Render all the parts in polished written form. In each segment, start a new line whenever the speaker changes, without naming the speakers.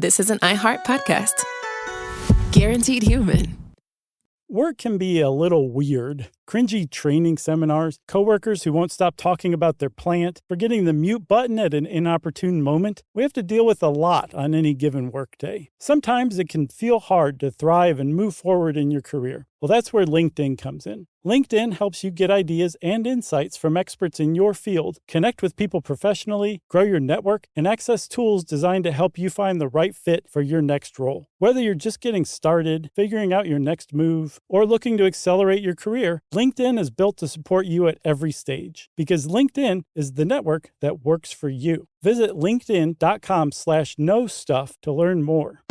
This is an iHeart podcast. Guaranteed human.
Work can be a little weird. Cringy training seminars, coworkers who won't stop talking about their plant, forgetting the mute button at an inopportune moment. We have to deal with a lot on any given workday. Sometimes it can feel hard to thrive and move forward in your career. Well, that's where LinkedIn comes in. LinkedIn helps you get ideas and insights from experts in your field, connect with people professionally, grow your network, and access tools designed to help you find the right fit for your next role. Whether you're just getting started, figuring out your next move, or looking to accelerate your career, LinkedIn is built to support you at every stage because LinkedIn is the network that works for you. Visit linkedin.com/knowstuff to learn more.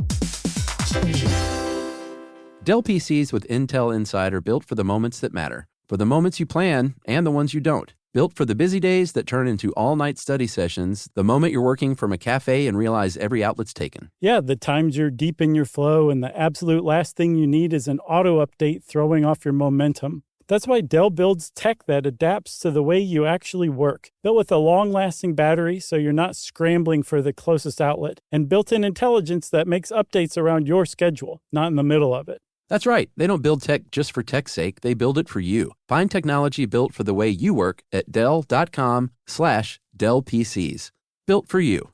Dell PCs with Intel Inside are built for the moments that matter, for the moments you plan and the ones you don't. Built for the busy days that turn into all-night study sessions, the moment you're working from a cafe and realize every outlet's taken.
Yeah, the times you're deep in your flow and the absolute last thing you need is an auto update throwing off your momentum. That's why Dell builds tech that adapts to the way you actually work. Built with a long-lasting battery so you're not scrambling for the closest outlet, and built-in intelligence that makes updates around your schedule, not in the middle of it.
That's right. They don't build tech just for tech's sake. They build it for you. Find technology built for the way you work at Dell.com/Dell PCs. Built for you.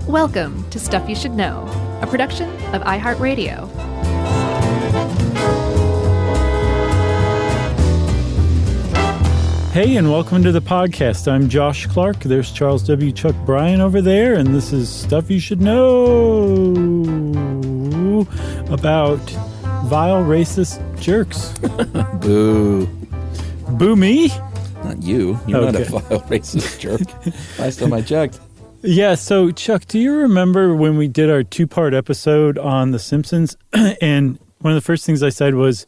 Welcome to Stuff You Should Know, a production of iHeartRadio.
Hey, and welcome to the podcast. I'm Josh Clark. There's Charles W. Chuck Bryan over there, and this is Stuff You Should Know about vile racist jerks.
Boo.
Boo me?
Not you. You're not a vile racist jerk. Last time I checked.
Yeah, so Chuck, do you remember when we did our two-part episode on The Simpsons? And one of the first things I said was,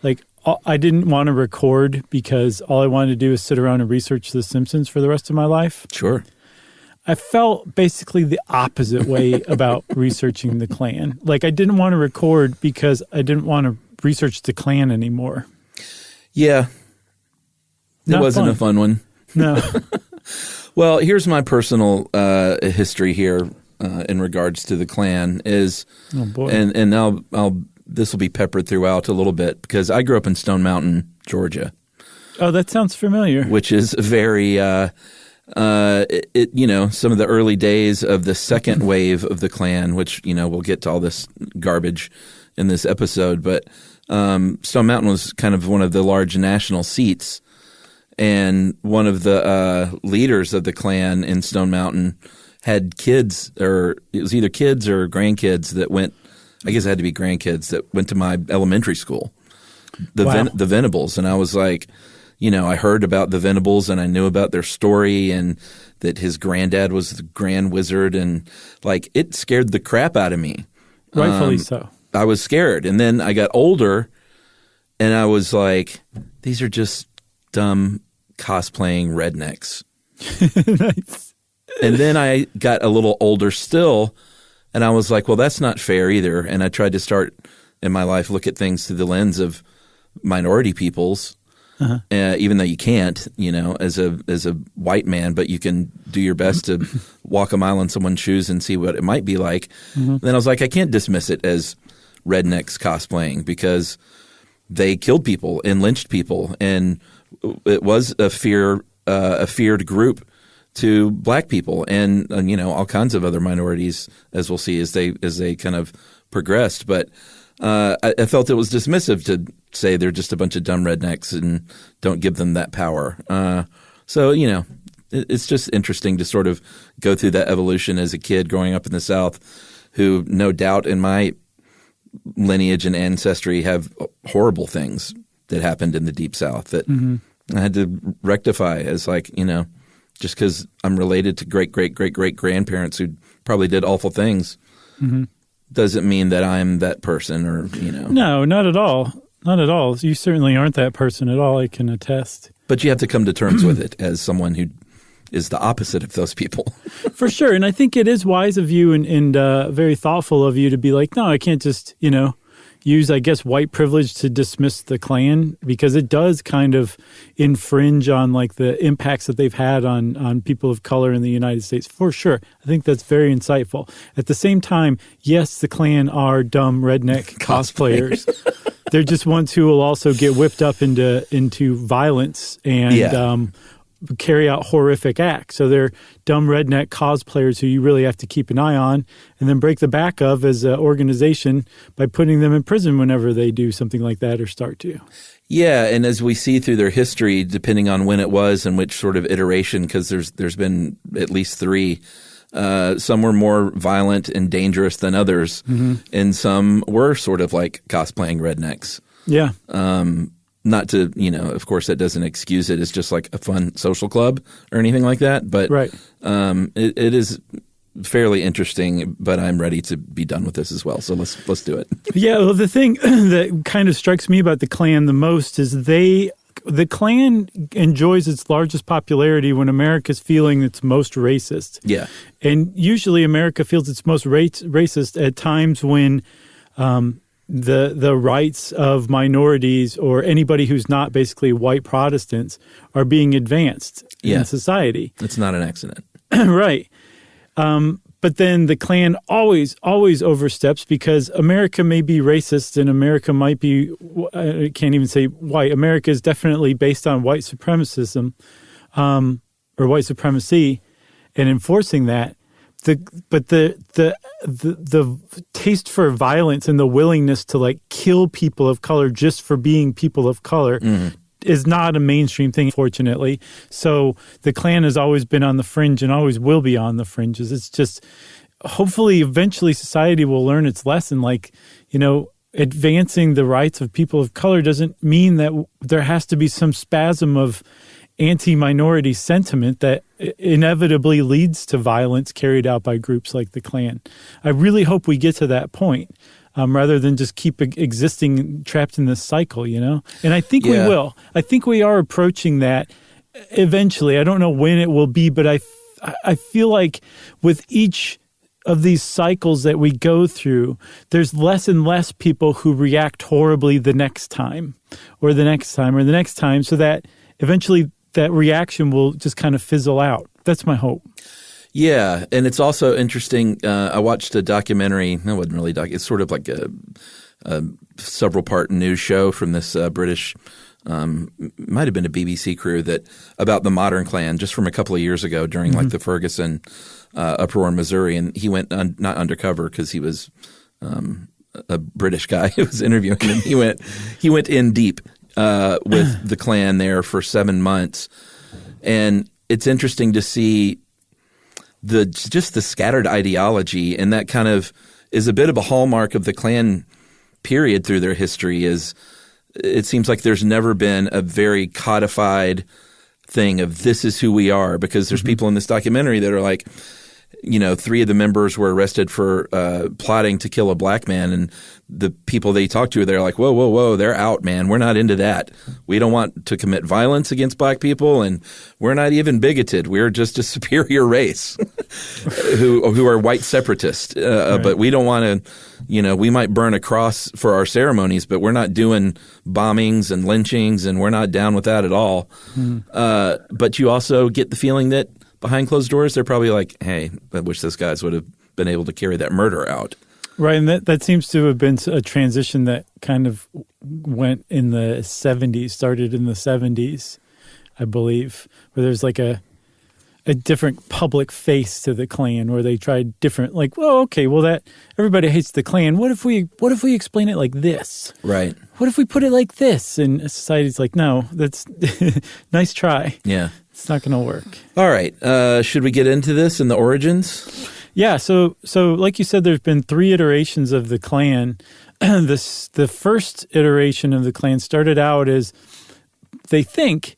like, I didn't want to record because all I wanted to do is sit around and research The Simpsons for the rest of my life.
Sure.
I felt basically the opposite way about researching the Klan. Like, I didn't want to record because I didn't want to research the Klan anymore.
Yeah. It wasn't a fun one.
No.
Well, here's my personal history here in regards to the Klan is,
oh boy.
And I'll this will be peppered throughout a little bit because I grew up in Stone Mountain, Georgia.
Oh, that sounds familiar.
Which is very, some of the early days of the second wave of the Klan, which, we'll get to all this garbage in this episode. But Stone Mountain was kind of one of the large national seats. And one of the leaders of the Klan in Stone Mountain had kids, or it was either kids or grandkids that went, I guess it had to be grandkids that went to my elementary school, the Venables. And I was like, I heard about the Venables and I knew about their story and that his granddad was the Grand Wizard. And like, it scared the crap out of me.
Rightfully so.
I was scared. And then I got older and I was like, these are just dumb cosplaying rednecks.
Nice.
And then I got a little older still, and I was like, well, that's not fair either. And I tried to start in my life look at things through the lens of minority peoples, even though you can't, as a white man, but you can do your best to walk a mile in someone's shoes and see what it might be like. Mm-hmm. Then I was like, I can't dismiss it as rednecks cosplaying because they killed people and lynched people, and it was a feared group to black people and all kinds of other minorities, as we'll see as they kind of progressed. But I felt it was dismissive to say they're just a bunch of dumb rednecks and don't give them that power. So it's just interesting to sort of go through that evolution as a kid growing up in the South, who no doubt in my lineage and ancestry have horrible things that happened in the Deep South that I had to rectify as just because I'm related to great-great-great-great-grandparents who probably did awful things doesn't mean that I'm that person or.
No, not at all. Not at all. You certainly aren't that person at all, I can attest.
But you have to come to terms with it as someone who is the opposite of those people.
For sure. And I think it is wise of you and very thoughtful of you to be like, no, I can't just, use, I guess, white privilege to dismiss the Klan, because it does kind of infringe on like the impacts that they've had on people of color in the United States, for sure. I think that's very insightful. At the same time, yes, the Klan are dumb redneck cosplayers. They're just ones who will also get whipped up into violence and carry out horrific acts. So they're dumb redneck cosplayers who you really have to keep an eye on and then break the back of as an organization by putting them in prison whenever they do something like that or start to.
Yeah, and as we see through their history, depending on when it was and which sort of iteration, because there's been at least 3, some were more violent and dangerous than others, and some were sort of like cosplaying rednecks.
Yeah.
Not to, of course, that doesn't excuse it. It's just like a fun social club or anything like that. But it is fairly interesting, but I'm ready to be done with this as well. So let's do it. Yeah,
well, the thing that kind of strikes me about the Klan the most is the Klan enjoys its largest popularity when America's feeling its most racist.
Yeah.
And usually America feels its most racist at times when the rights of minorities or anybody who's not basically white Protestants are being advanced in society.
It's not an accident.
Right. But then the Klan always oversteps, because America may be racist and America might be, I can't even say white. America is definitely based on white supremacism or white supremacy and enforcing that. But the taste for violence and the willingness to like kill people of color just for being people of color is not a mainstream thing, fortunately. So the Klan has always been on the fringe and always will be on the fringes. It's just, hopefully eventually society will learn its lesson. Like, advancing the rights of people of color doesn't mean that there has to be some spasm of anti-minority sentiment that inevitably leads to violence carried out by groups like the Klan. I really hope we get to that point, rather than just keep existing trapped in this cycle, And I think we will. I think we are approaching that eventually. I don't know when it will be, but I feel like with each of these cycles that we go through, there's less and less people who react horribly the next time, or the next time, or the next time, so that eventually that reaction will just kind of fizzle out. That's my hope.
Yeah, and it's also interesting. I watched a documentary. It wasn't really it's sort of like a several-part news show from this British, might have been a BBC crew, that about the modern Klan, just from a couple of years ago during like the Ferguson uproar in Missouri. And he went not undercover because he was a British guy who was interviewing him. He went in deep with the Klan there for 7 months. And it's interesting to see just the scattered ideology, and that kind of is a bit of a hallmark of the Klan period through their history. Is it seems like there's never been a very codified thing of this is who we are, because there's people in this documentary that are like, 3 of the members were arrested for plotting to kill a black man, and the people they talked to, they're like, whoa, they're out, man. We're not into that. We don't want to commit violence against black people, and we're not even bigoted. We're just a superior race who are white separatists. Right. But we don't want to, we might burn a cross for our ceremonies, but we're not doing bombings and lynchings, and we're not down with that at all. But you also get the feeling that behind closed doors, they're probably like, hey, I wish those guys would have been able to carry that murder out.
Right, and that seems to have been a transition that kind of went in the 70s, started in the 70s, I believe, where there's like a different public face to the Klan, where they tried different, like, that everybody hates the Klan. What if we explain it like this? Right. What if we put it like this? And society's like, no, that's nice try. Yeah. It's not going to work.
All right. Should we get into this and the origins?
Yeah. So like you said, there's been 3 iterations of the Klan. The first iteration of the Klan started out as, they think,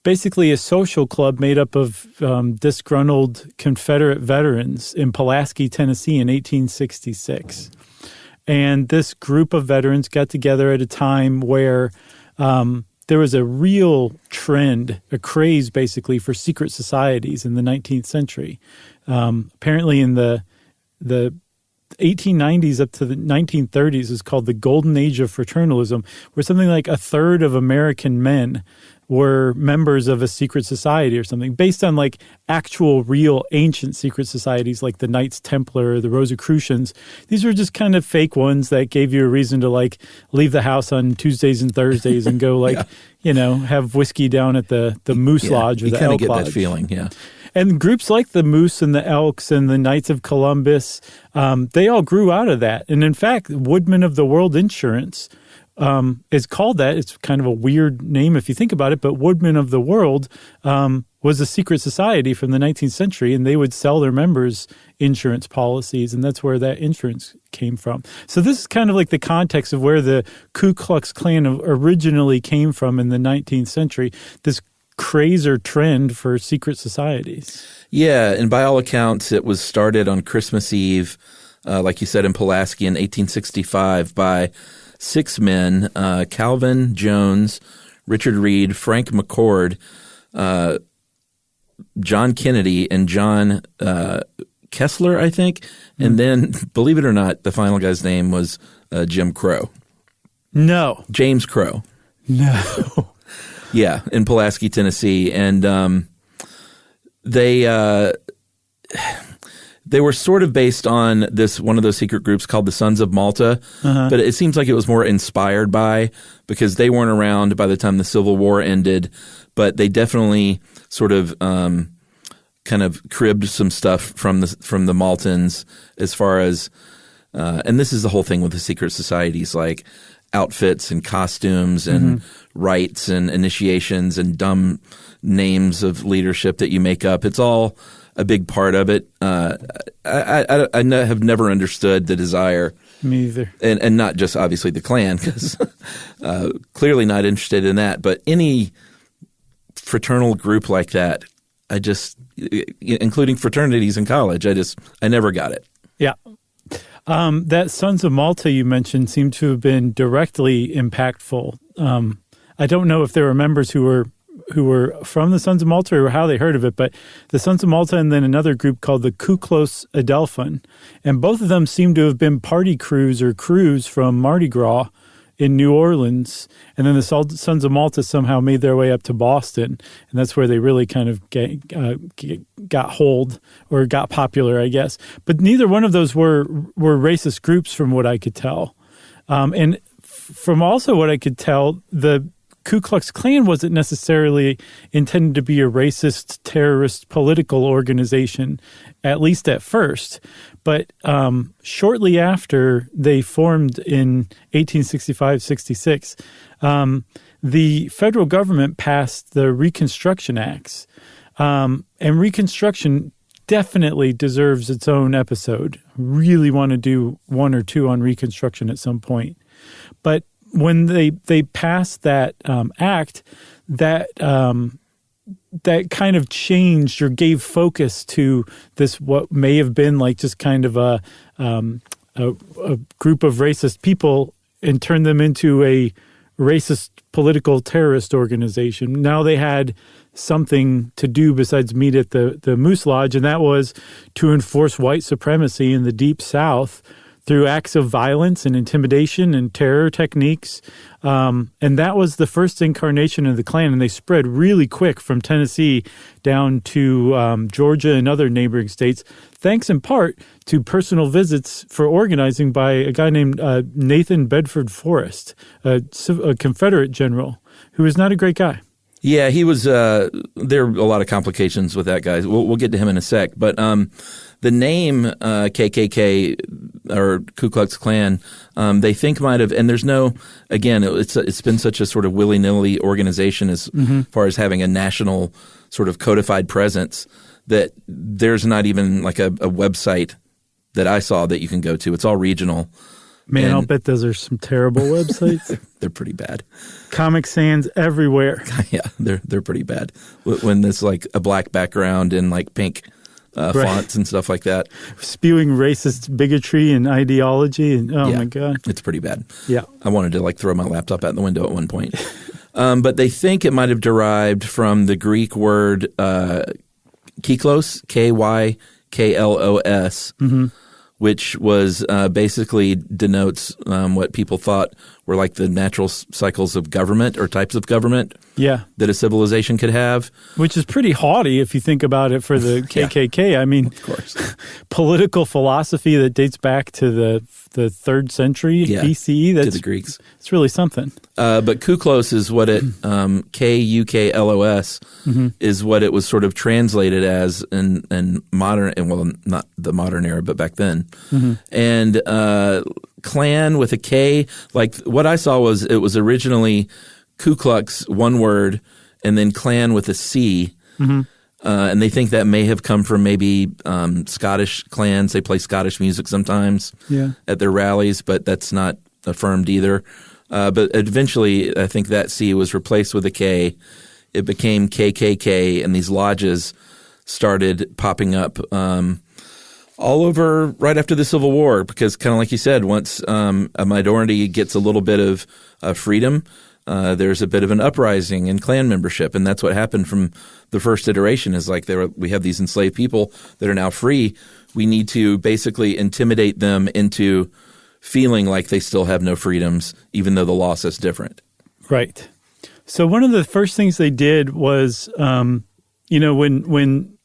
basically a social club made up of disgruntled Confederate veterans in Pulaski, Tennessee in 1866. And this group of veterans got together at a time where there was a real trend, a craze basically for secret societies in the 19th century. Apparently in the 1890s up to the 1930s is called the Golden Age of Fraternalism, where something like a third of American men were members of a secret society or something, based on like actual real ancient secret societies like the Knights Templar or the Rosicrucians. These were just kind of fake ones that gave you a reason to like leave the house on Tuesdays and Thursdays and go like, have whiskey down at the Moose Lodge or the Elk Lodge. You kind of get that feeling, yeah. And groups like the Moose and the Elks and the Knights of Columbus, they all grew out of that. And in fact, Woodmen of the World Insurance is called that. It's kind of a weird name if you think about it, but Woodmen of the World was a secret society from the 19th century, and they would sell their members insurance policies, and that's where that insurance came from. So this is kind of like the context of where the Ku Klux Klan originally came from in the 19th century, this craze or trend for secret societies.
Yeah, and by all accounts, it was started on Christmas Eve, like you said, in Pulaski in 1865 by 6 men, Calvin Jones, Richard Reed, Frank McCord, John Kennedy, and John Kessler, I think. And then, believe it or not, the final guy's name was Jim Crow.
No.
James Crow.
No.
Yeah, in Pulaski, Tennessee. And they were sort of based on one of those secret groups called the Sons of Malta, but it seems like it was more inspired by, because they weren't around by the time the Civil War ended, but they definitely sort of kind of cribbed some stuff from the Maltans as far as and this is the whole thing with the secret societies, like outfits and costumes and rites and initiations and dumb names of leadership that you make up. It's all a big part of it. I have never understood the desire.
Me either.
And not just obviously the Klan, because clearly not interested in that. But any fraternal group like that, including fraternities in college, I never got it.
Yeah. That Sons of Malta you mentioned seemed to have been directly impactful. I don't know if there were members who were from the Sons of Malta or how they heard of it, but the Sons of Malta and then another group called the Ku Klux Adelphon, and both of them seem to have been party crews from Mardi Gras in New Orleans, and then the Sons of Malta somehow made their way up to Boston, and that's where they really kind of got hold or got popular, I guess. But neither one of those were racist groups from what I could tell. And from also what I could tell, the Ku Klux Klan wasn't necessarily intended to be a racist, terrorist political organization, at least at first. But shortly after they formed in 1865-66, the federal government passed the Reconstruction Acts. And Reconstruction definitely deserves its own episode. Really want to do one or two on Reconstruction at some point. But when they passed that act, that kind of changed or gave focus to this what may have been like just kind of a group of racist people and turned them into a racist political terrorist organization. Now they had something to do besides meet at the Moose Lodge, and that was to enforce white supremacy in the Deep South through acts of violence and intimidation and terror techniques. And that was the first incarnation of the Klan, and they spread really quick from Tennessee down to Georgia and other neighboring states, thanks in part to personal visits for organizing by a guy named Nathan Bedford Forrest, a Confederate general, who was not a great guy.
Yeah, he was there are a lot of complications with that guy. We'll get to him in a sec. But the name KKK or Ku Klux Klan, they think might have, and there's no, again, it's been such a sort of willy-nilly organization as far as having a national sort of codified presence that there's not even like a website that I saw that you can go to. It's all regional.
Man, I'll bet those are some terrible websites.
They're pretty bad.
Comic Sans everywhere.
Yeah, they're pretty bad. When there's like a black background and like pink fonts and stuff like that.
Spewing racist bigotry and ideology. And my God.
It's pretty bad.
Yeah.
I wanted to like throw my laptop out the window at one point. But they think it might have derived from the Greek word kyklos, Kyklos, which was basically denotes what people thought were like the natural cycles of government or types of government that a civilization could have.
Which is pretty haughty if you think about it for the KKK.
Yeah,
I mean,
of course. Political
philosophy that dates back to the 3rd century BCE.
That's, to the Greeks.
It's really something.
But Kuklos is what it, Kuklos is what it was sort of translated as in modern, well, not the modern era, but back then. And Klan with a K, like what I saw was it was originally Ku Klux, one word, and then Klan with a C. And they think that may have come from maybe Scottish clans. They play Scottish music sometimes at their rallies, but that's not affirmed either. But eventually, I think that C was replaced with a K. It became KKK, and these lodges started popping up all over right after the Civil War because kind of like you said, once a minority gets a little bit of freedom, there's a bit of an uprising in Klan membership, and that's what happened from the first iteration is like we have these enslaved people that are now free. We need to basically intimidate them into feeling like they still have no freedoms, even though the law says different.
Right. So one of the first things they did was, when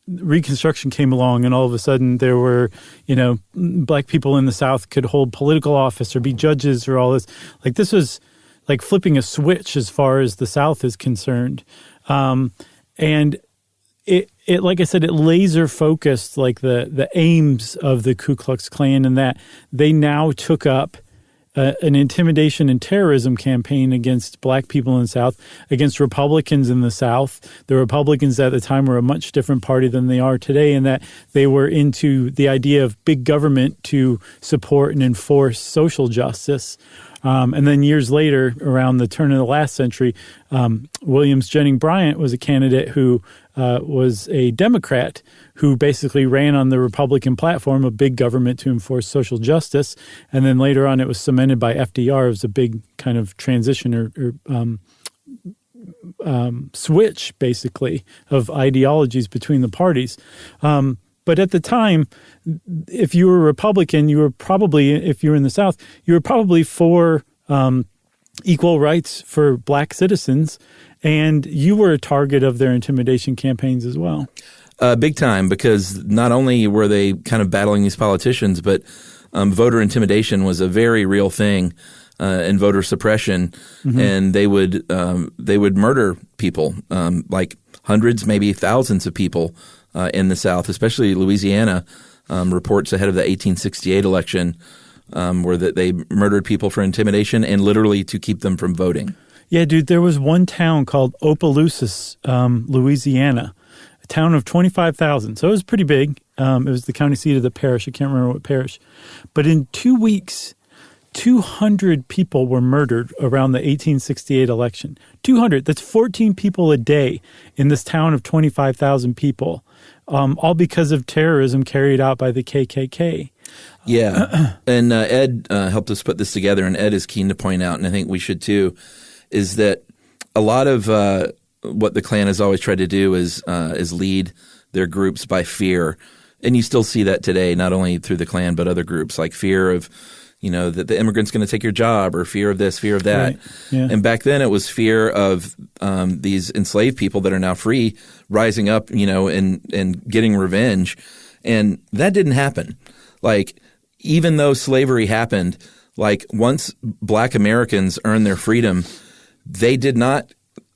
Reconstruction came along and all of a sudden there were, black people in the South could hold political office or be judges or all this. Like this was like flipping a switch as far as the South is concerned. And it like I said, it laser focused like the aims of the Ku Klux Klan in that they now took up an intimidation and terrorism campaign against black people in the South, against Republicans in the South. The Republicans at the time were a much different party than they are today in that they were into the idea of big government to support and enforce social justice. And then years later, around the turn of the last century, Williams Jennings Bryant was a candidate who was a Democrat who basically ran on the Republican platform of big government to enforce social justice. And then later on, it was cemented by FDR. It was a big kind of transition or switch, basically, of ideologies between the parties. But at the time, if you were a Republican, you were probably, if you were in the South, you were probably for equal rights for black citizens, and you were a target of their intimidation campaigns as well.
Big time, because not only were they kind of battling these politicians, but voter intimidation was a very real thing and voter suppression, and they would murder people, like hundreds, maybe thousands of people in the South, especially Louisiana. Reports ahead of the 1868 election were that they murdered people for intimidation and literally to keep them from voting.
Yeah, dude, there was one town called Opelousas, Louisiana, a town of 25,000. So it was pretty big. It was the county seat of the parish. I can't remember what parish. But in 2 weeks, 200 people were murdered around the 1868 election. 200. That's 14 people a day in this town of 25,000 people, all because of terrorism carried out by the KKK.
Yeah. And Ed helped us put this together, and Ed is keen to point out, and I think we should too, is that a lot of what the Klan has always tried to do is lead their groups by fear. And you still see that today, not only through the Klan, but other groups, like fear of that the immigrant's going to take your job, or fear of this, fear of that.
Right. Yeah.
And back then it was fear of these enslaved people that are now free rising up, and getting revenge. And that didn't happen. Like, even though slavery happened, like once black Americans earned their freedom, they did not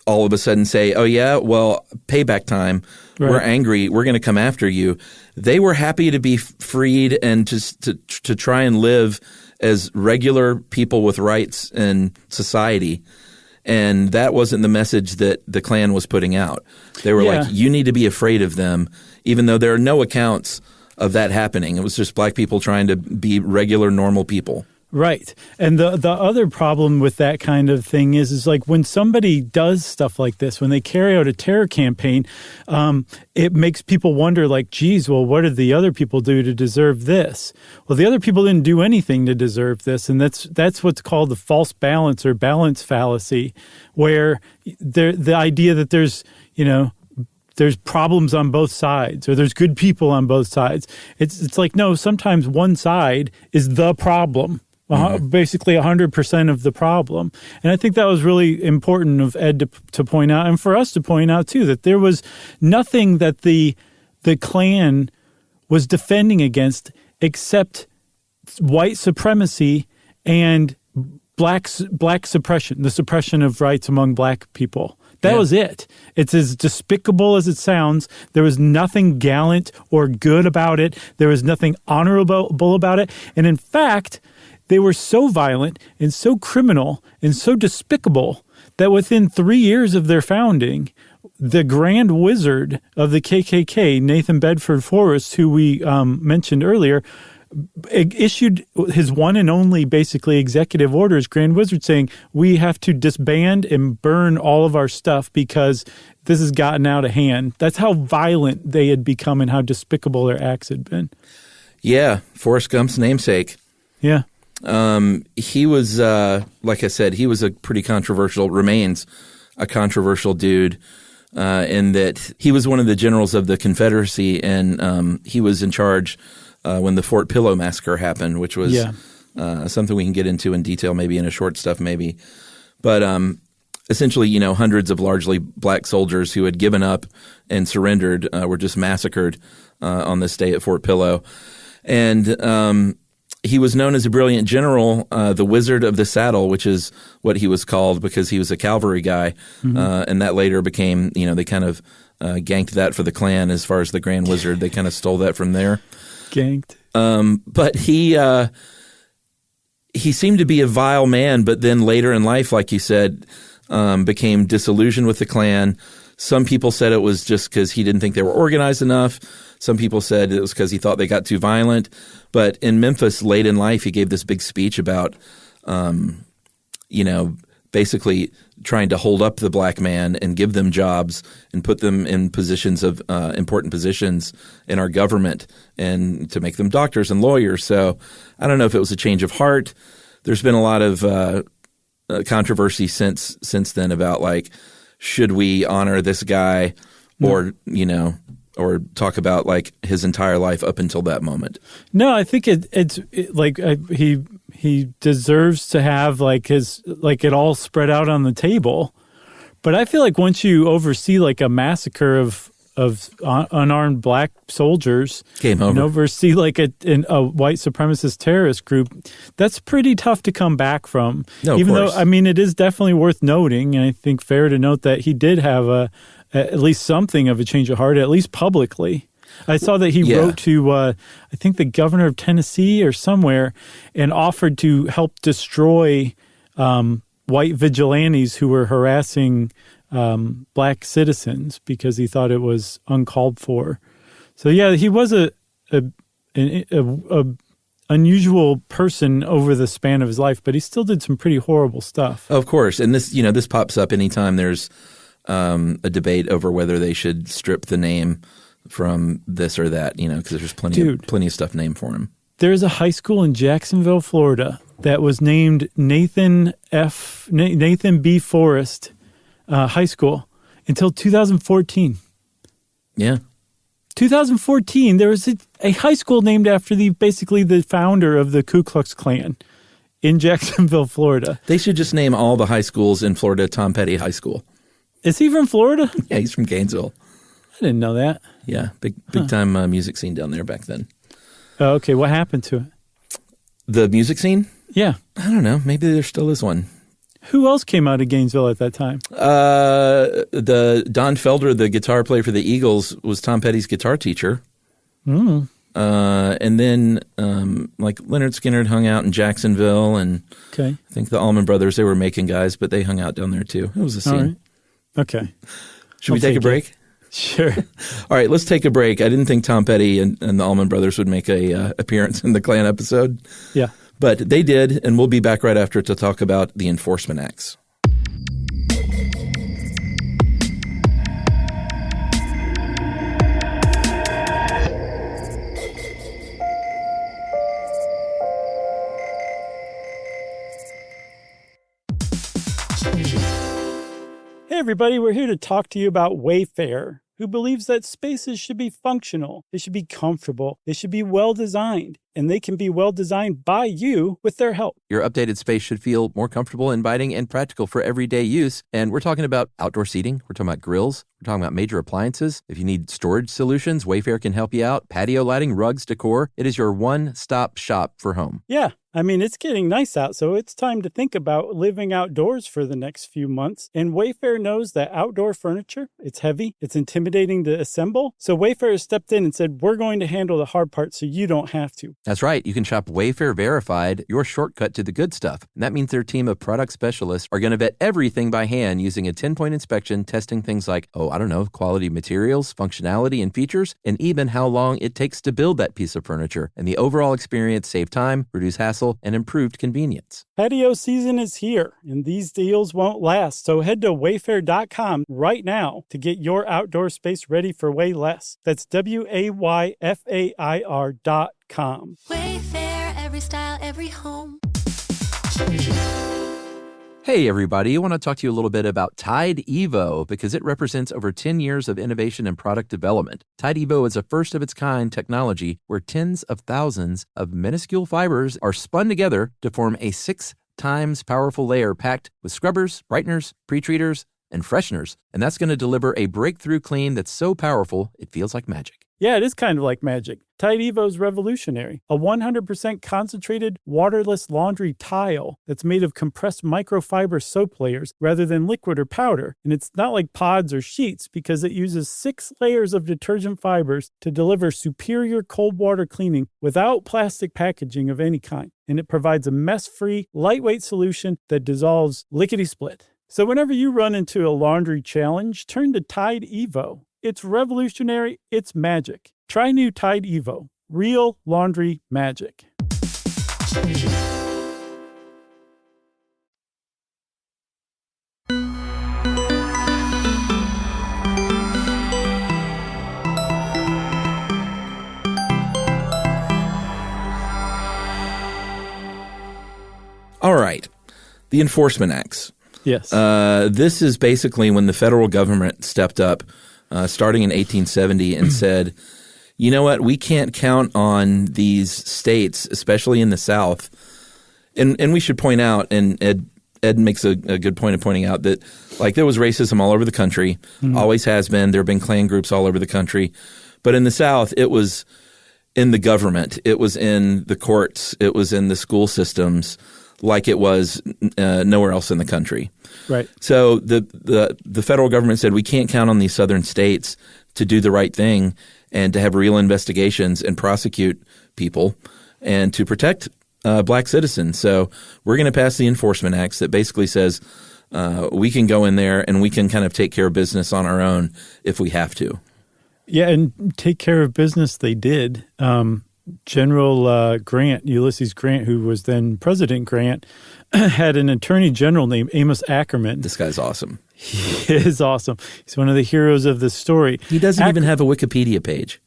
all of a sudden say, oh, yeah, well, payback time. Right. We're angry. We're going to come after you. They were happy to be freed and to try and live as regular people with rights in society. And that wasn't the message that the Klan was putting out. They were like, you need to be afraid of them, even though there are no accounts of that happening. It was just black people trying to be regular, normal people. Right.
And the other problem with that kind of thing is like when somebody does stuff like this, when they carry out a terror campaign, it makes people wonder like, geez, well, what did the other people do to deserve this? Well, the other people didn't do anything to deserve this. And that's what's called the false balance or balance fallacy, where the idea that there's, there's problems on both sides, or there's good people on both sides. It's like, no, sometimes one side is the problem. Basically 100% of the problem. And I think that was really important of Ed to point out, and for us to point out too, that there was nothing that the Klan was defending against except white supremacy and black suppression, the suppression of rights among black people. That was it. It's as despicable as it sounds. There was nothing gallant or good about it. There was nothing honorable about it. And in fact, they were so violent and so criminal and so despicable that within 3 years of their founding, the Grand Wizard of the KKK, Nathan Bedford Forrest, who we mentioned earlier, issued his one and only basically executive orders, Grand Wizard, saying we have to disband and burn all of our stuff because this has gotten out of hand. That's how violent they had become and how despicable their acts had been.
Yeah, Forrest Gump's namesake.
Yeah.
He was, like I said, he was remains a controversial dude in that he was one of the generals of the Confederacy, and he was in charge when the Fort Pillow massacre happened, which was something we can get into in detail maybe in a short stuff maybe. But essentially, hundreds of largely black soldiers who had given up and surrendered were just massacred on this day at Fort Pillow. And he was known as a brilliant general, the Wizard of the Saddle, which is what he was called because he was a cavalry guy. And that later became, they kind of ganked that for the Klan as far as the Grand Wizard. They kind of stole that from there.
Ganked.
But he seemed to be a vile man, but then later in life, like you said, became disillusioned with the Klan. Some people said it was just because he didn't think they were organized enough. Some people said it was because he thought they got too violent. But in Memphis, late in life, he gave this big speech about, basically trying to hold up the black man and give them jobs and put them in positions of important positions in our government and to make them doctors and lawyers. So I don't know if it was a change of heart. There's been a lot of controversy since then about like, should we honor this guy or talk about like his entire life up until that moment? No,
I think it's like he deserves to have like it all spread out on the table. But I feel like once you oversee like a massacre of unarmed black soldiers,
game over.
And oversee like a white supremacist terrorist group, that's pretty tough to come back from.
No,
even
of course.
though, I mean, it is definitely worth noting, and I think fair to note that he did have at least something of a change of heart, at least publicly. I saw that he wrote to, I think, the governor of Tennessee or somewhere and offered to help destroy white vigilantes who were harassing black citizens because he thought it was uncalled for. So, yeah, he was a unusual person over the span of his life, but he still did some pretty horrible stuff.
Of course. And this pops up anytime there's a debate over whether they should strip the name from this or that, because there's plenty of stuff named for him.
There's a high school in Jacksonville, Florida that was named Nathan B. Forrest High School until 2014.
Yeah.
2014, there was a high school named after basically the founder of the Ku Klux Klan in Jacksonville, Florida.
They should just name all the high schools in Florida Tom Petty High School.
Is he from Florida?
Yeah, he's from Gainesville.
I didn't know that.
Yeah, big time music scene down there back then.
Oh, okay. What happened to it?
The music scene?
Yeah.
I don't know. Maybe there still is one.
Who else came out of Gainesville at that time?
The Don Felder, the guitar player for the Eagles, was Tom Petty's guitar teacher.
Mm.
And then like Leonard Skinner hung out in Jacksonville, and I think the Allman Brothers, they were Macon guys, but they hung out down there too. It was a scene.
All right. Okay.
Should we take a break?
Sure.
All right, let's take a break. I didn't think Tom Petty and the Allman Brothers would make a appearance in the Klan episode.
Yeah.
But they did, and we'll be back right after to talk about the Enforcement Acts.
Hey, everybody, we're here to talk to you about Wayfair. who believes that spaces should be functional, they should be comfortable, they should be well-designed, and they can be well-designed by you with their help.
Your updated space should feel more comfortable, inviting, and practical for everyday use. And we're talking about outdoor seating. We're talking about grills. We're talking about major appliances. If you need storage solutions, Wayfair can help you out. Patio lighting, rugs, decor. It is your one-stop shop for home.
Yeah. I mean, it's getting nice out, so it's time to think about living outdoors for the next few months. And Wayfair knows that outdoor furniture, it's heavy, it's intimidating to assemble. So Wayfair has stepped in and said, we're going to handle the hard part so you don't have to.
That's right. You can shop Wayfair Verified, your shortcut to the good stuff. And that means their team of product specialists are going to vet everything by hand using a 10-point inspection, testing things like, quality materials, functionality, and features, and even how long it takes to build that piece of furniture. And the overall experience save time, reduce hassle, and improved convenience.
Patio season is here, and these deals won't last. So head to wayfair.com right now to get your outdoor space ready for way less. That's WAYFAIR.com.
Wayfair, every style, every home.
Hey everybody, I want to talk to you a little bit about Tide Evo because it represents over 10 years of innovation and product development. Tide Evo is a first-of-its-kind technology where tens of thousands of minuscule fibers are spun together to form a 6 times powerful layer packed with scrubbers, brighteners, pre-treaters, and fresheners. And that's going to deliver a breakthrough clean that's so powerful it feels like magic.
Yeah, it is kind of like magic. Tide Evo is revolutionary. A 100% concentrated, waterless laundry tile that's made of compressed microfiber soap layers rather than liquid or powder. And it's not like pods or sheets because it uses 6 layers of detergent fibers to deliver superior cold water cleaning without plastic packaging of any kind. And it provides a mess-free, lightweight solution that dissolves lickety-split. So whenever you run into a laundry challenge, turn to Tide Evo. It's revolutionary. It's magic. Try new Tide Evo. Real laundry magic.
All right. The Enforcement Acts.
Yes.
This is basically when the federal government stepped up starting in 1870 and said, you know what, we can't count on these states, especially in the South. And we should point out, and Ed makes a good point of pointing out that like there was racism all over the country, always has been. There have been Klan groups all over the country. But in the South, it was in the government. It was in the courts. It was in the school systems like it was nowhere else in the country.
Right.
So the federal government said we can't count on these southern states to do the right thing and to have real investigations and prosecute people and to protect black citizens. So we're going to pass the Enforcement Acts that basically says we can go in there and we can kind of take care of business on our own if we have to.
Yeah, and take care of business they did. General Grant, Ulysses Grant, who was then President Grant, had an attorney general named Amos Ackerman.
This guy's awesome.
He is awesome. He's one of the heroes of this story.
He doesn't even have a Wikipedia page.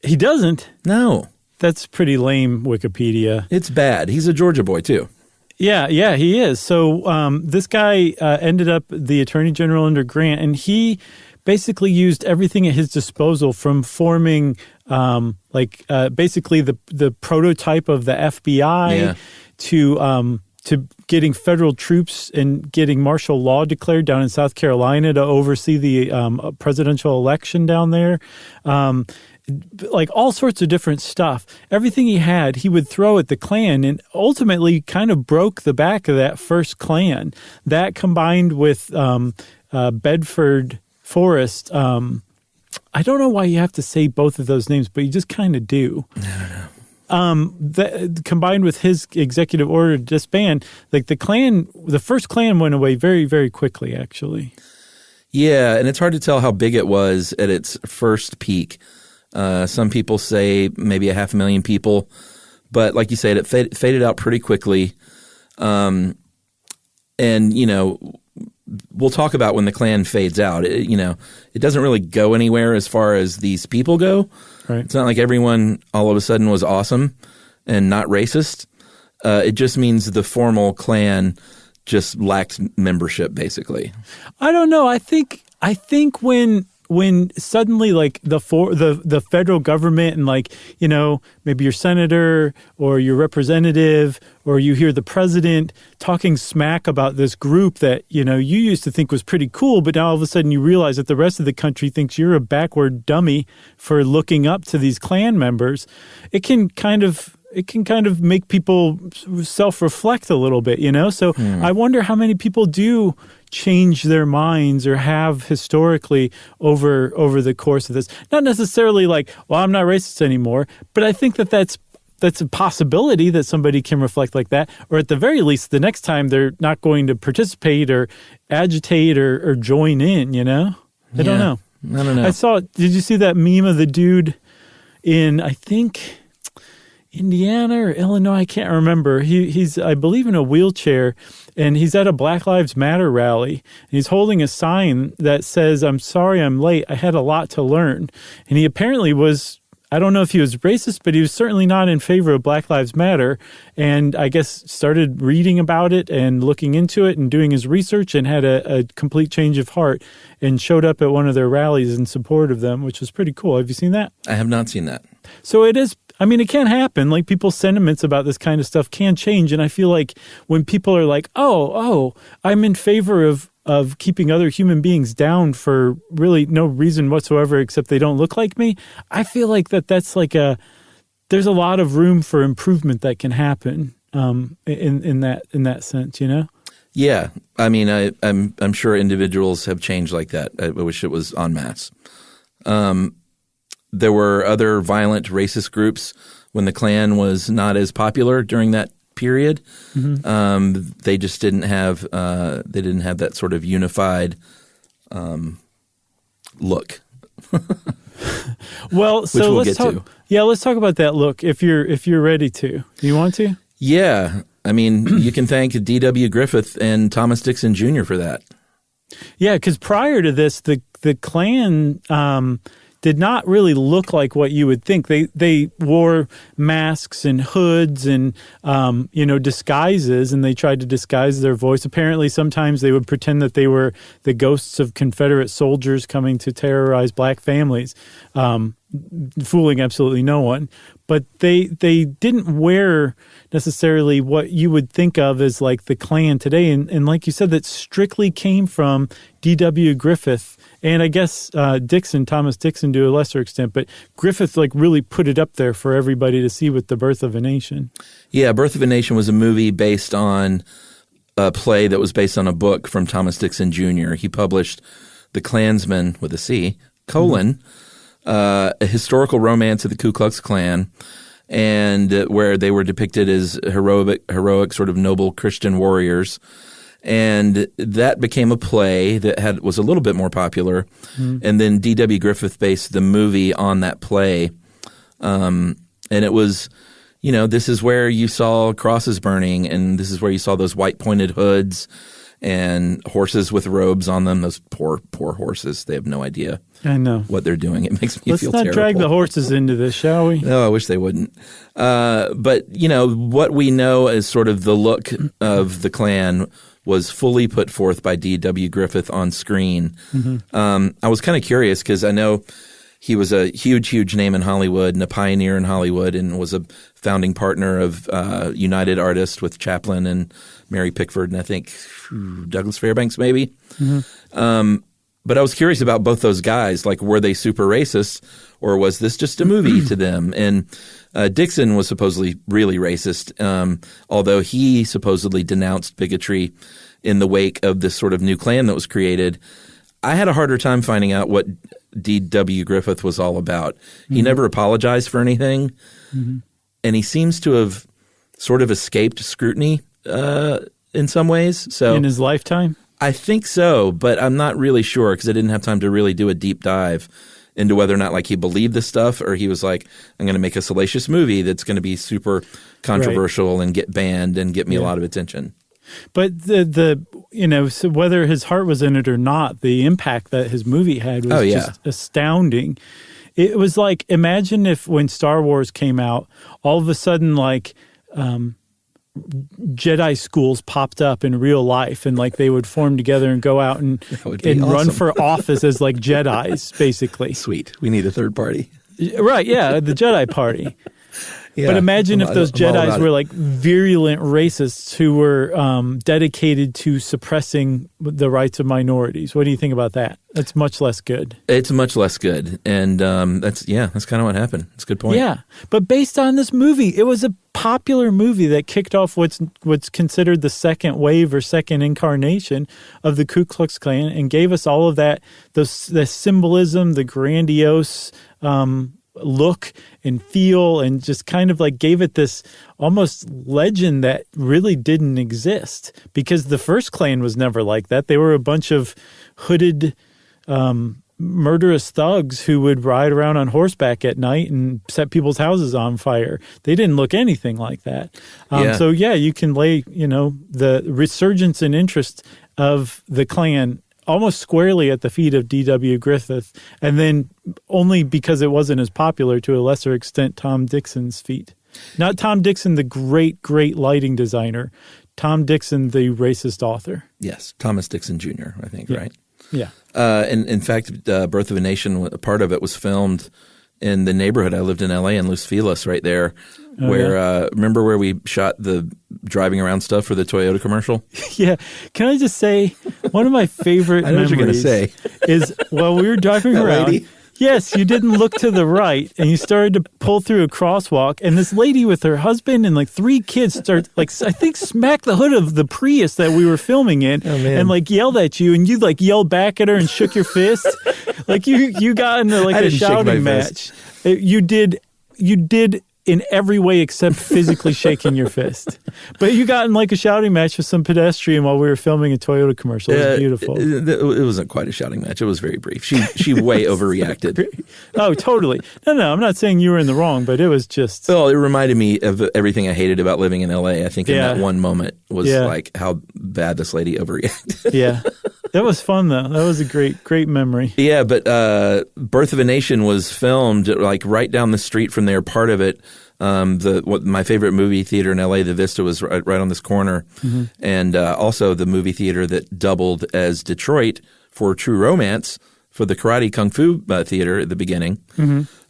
He doesn't?
No.
That's pretty lame, Wikipedia.
It's bad. He's a Georgia boy, too.
Yeah, he is. So this guy ended up the attorney general under Grant, and he basically used everything at his disposal from forming basically the prototype of the FBI to getting federal troops and getting martial law declared down in South Carolina to oversee the presidential election down there. Like all sorts of different stuff. Everything he had, he would throw at the Klan and ultimately kind of broke the back of that first Klan. That combined with Bedford Forrest. I don't know why you have to say both of those names, but you just kind of do.
I don't know.
Combined with his executive order to disband, like the first Klan went away very, very quickly, actually.
Yeah, and it's hard to tell how big it was at its first peak. Some people say maybe 500,000 people, but like you said, it faded out pretty quickly. And, we'll talk about when the Klan fades out. It doesn't really go anywhere as far as these people go.
Right.
It's not like everyone all of a sudden was awesome and not racist. It just means the formal Klan just lacked membership, basically.
I don't know. I think when when suddenly like the federal government and like, maybe your senator or your representative or you hear the president talking smack about this group that, you used to think was pretty cool, but now all of a sudden you realize that the rest of the country thinks you're a backward dummy for looking up to these Klan members, it can kind of make people self-reflect a little bit, So I wonder how many people do change their minds or have historically over the course of this. Not necessarily like, well, I'm not racist anymore, but I think that's a possibility that somebody can reflect like that, or at the very least, the next time they're not going to participate or agitate or join in, I don't know.
I don't know.
Did you see that meme of the dude in, I think, Indiana or Illinois? I can't remember. He's, I believe, in a wheelchair, and he's at a Black Lives Matter rally. And he's holding a sign that says, "I'm sorry I'm late. I had a lot to learn." And he apparently was, I don't know if he was racist, but he was certainly not in favor of Black Lives Matter. And I guess started reading about it and looking into it and doing his research and had a complete change of heart and showed up at one of their rallies in support of them, which was pretty cool. Have you seen that?
I have not seen that.
So it is, it can happen. Like people's sentiments about this kind of stuff can change. And I feel like when people are like, oh, I'm in favor of keeping other human beings down for really no reason whatsoever except they don't look like me, I feel like that's like there's a lot of room for improvement that can happen in that sense,
Yeah. I'm sure individuals have changed like that. I wish it was en masse. There were other violent racist groups when the Klan was not as popular during that period. Mm-hmm. They just didn't have that sort of unified look.
Well, so
we'll
let's talk about that look if you're ready to. Do you want to?
Yeah. You can thank D.W. Griffith and Thomas Dixon Jr. for that.
Yeah, because prior to this, the Klan did not really look like what you would think. They wore masks and hoods and disguises, and they tried to disguise their voice. Apparently, sometimes they would pretend that they were the ghosts of Confederate soldiers coming to terrorize black families, fooling absolutely no one. But they didn't wear necessarily what you would think of as like the Klan today. And like you said, that strictly came from D.W. Griffith. And I guess Thomas Dixon to a lesser extent, but Griffith like really put it up there for everybody to see with The Birth of a Nation. Yeah,
Birth of a Nation was a movie based on a play that was based on a book from Thomas Dixon Jr. He published The Klansman with a C, a historical romance of the Ku Klux Klan, and where they were depicted as heroic sort of noble Christian warriors. And that became a play that was a little bit more popular. Mm-hmm. And then D.W. Griffith based the movie on that play. And it was, this is where you saw crosses burning, and this is where you saw those white pointed hoods and horses with robes on them. Those poor horses. They have no idea. I know what they're doing. It makes me feel terrible.
Let's not drag the horses into this, shall we?
No, I wish they wouldn't. But, what we know as sort of the look of the Klan was fully put forth by D.W. Griffith on screen. Mm-hmm. I was kind of curious because I know he was a huge name in Hollywood and a pioneer in Hollywood and was a founding partner of United Artists with Chaplin and Mary Pickford and I think Douglas Fairbanks maybe. Mm-hmm. But I was curious about both those guys. Like, were they super racist or was this just a movie to them? And Dixon was supposedly really racist, although he supposedly denounced bigotry in the wake of this sort of new Klan that was created. I had a harder time finding out what D.W. Griffith was all about. Mm-hmm. He never apologized for anything, mm-hmm. and he seems to have sort of escaped scrutiny in some ways. So
in his lifetime?
I think so, but I'm not really sure because I didn't have time to really do a deep dive into whether or not like he believed this stuff or he was like, I'm going to make a salacious movie that's going to be super controversial and get banned and get me a lot of attention.
But so whether his heart was in it or not, the impact that his movie had was just astounding. It was like, imagine if when Star Wars came out, all of a sudden like Jedi schools popped up in real life, and like they would form together and go out and
awesome.
run for office as like Jedis, basically.
Sweet. We need a third party.
Right, yeah, the Jedi party.
Yeah,
but imagine if those Jedis were like virulent racists who were dedicated to suppressing the rights of minorities. What do you think about that? That's much less good.
It's much less good. And that's kind of what happened. That's a good point.
Yeah. But based on this movie, it was a popular movie that kicked off what's considered the second wave or second incarnation of the Ku Klux Klan and gave us all of that, the symbolism, the grandiose look and feel, and just kind of like gave it this almost legend that really didn't exist, because the first Klan was never like that. They were a bunch of hooded murderous thugs who would ride around on horseback at night and set people's houses on fire. They didn't look anything like that. So yeah, you can lay, the resurgence in interest of the Klan almost squarely at the feet of D.W. Griffith, and then only because it wasn't as popular, to a lesser extent, Tom Dixon's feet. Not Tom Dixon, the great, great lighting designer. Tom Dixon, the racist author.
Yes, Thomas Dixon Jr., I think, right?
Yeah.
In fact, Birth of a Nation, a part of it was filmed in the neighborhood. I lived in L.A. in Los Feliz right there, remember where we shot the driving around stuff for the Toyota commercial?
Yeah. Can I just say, one of my favorite
I know what you're going to say.
is while we were driving around.
Lady?
Yes, you didn't look to the right, and you started to pull through a crosswalk, and this lady with her husband and like 3 kids start I think smacked the hood of the Prius that we were filming in, and like yelled at you, and you like yelled back at her and shook your fist. Like you got into like a shouting match. You did in every way except physically shaking your fist. But you got in like a shouting match with some pedestrian while we were filming a Toyota commercial. It was beautiful.
It wasn't quite a shouting match. It was very brief. She way overreacted.
Oh, totally. No, I'm not saying you were in the wrong, but it was just...
Well, it reminded me of everything I hated about living in L.A. I think in that one moment was like how bad this lady overreacted.
Yeah. That was fun, though. That was a great memory.
Yeah, but Birth of a Nation was filmed like right down the street from there. Part of it, my favorite movie theater in L.A., the Vista, was right on this corner, and also the movie theater that doubled as Detroit for True Romance for the Karate Kung Fu theater at the beginning.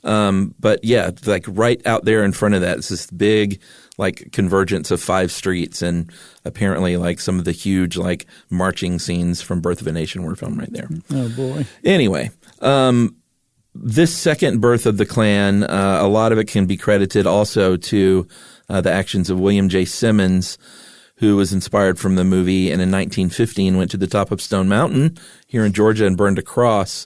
But yeah, like right out there in front of that, it's this big like convergence of 5 streets, and apparently like some of the huge like marching scenes from Birth of a Nation were filmed right there.
Oh boy.
Anyway, this second birth of the Klan, a lot of it can be credited also to the actions of William J. Simmons, who was inspired from the movie, and in 1915 went to the top of Stone Mountain here in Georgia and burned a cross.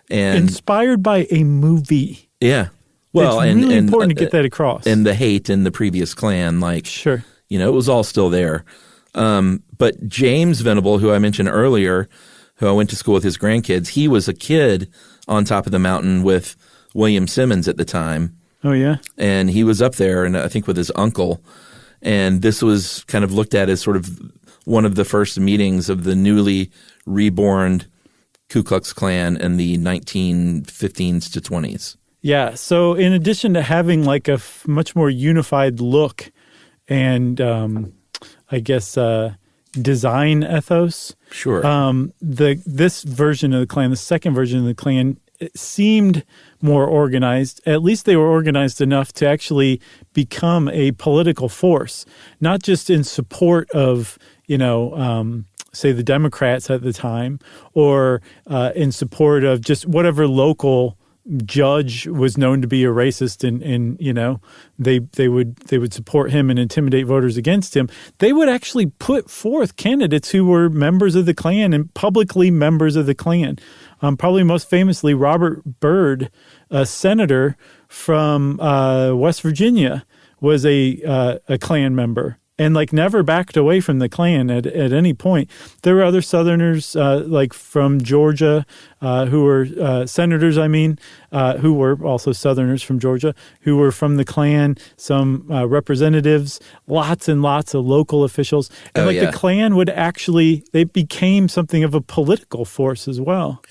And
inspired by a movie.
Yeah. Well,
it's really important to get that across.
And the hate in the previous Klan, like,
sure,
it was all still there. But James Venable, who I mentioned earlier, who I went to school with his grandkids, he was a kid on top of the mountain with William Simmons at the time.
Oh, yeah?
And he was up there, and I think with his uncle. And this was kind of looked at as sort of one of the first meetings of the newly reborn Ku Klux Klan in the 1915s to 20s.
Yeah. So in addition to having like a much more unified look and I guess design ethos.
Sure.
This version of the Klan, the second version of the Klan, it seemed more organized. At least they were organized enough to actually become a political force, not just in support of, say the Democrats at the time, or in support of just whatever local judge was known to be a racist, and they would support him and intimidate voters against him. They would actually put forth candidates who were members of the Klan and publicly members of the Klan. Probably most famously, Robert Byrd, a senator from West Virginia, was a Klan member. And like never backed away from the Klan at any point. There were other Southerners like from Georgia who were senators, who were also Southerners from Georgia, who were from the Klan, some representatives, lots and lots of local officials. And the Klan would they became something of a political force as well.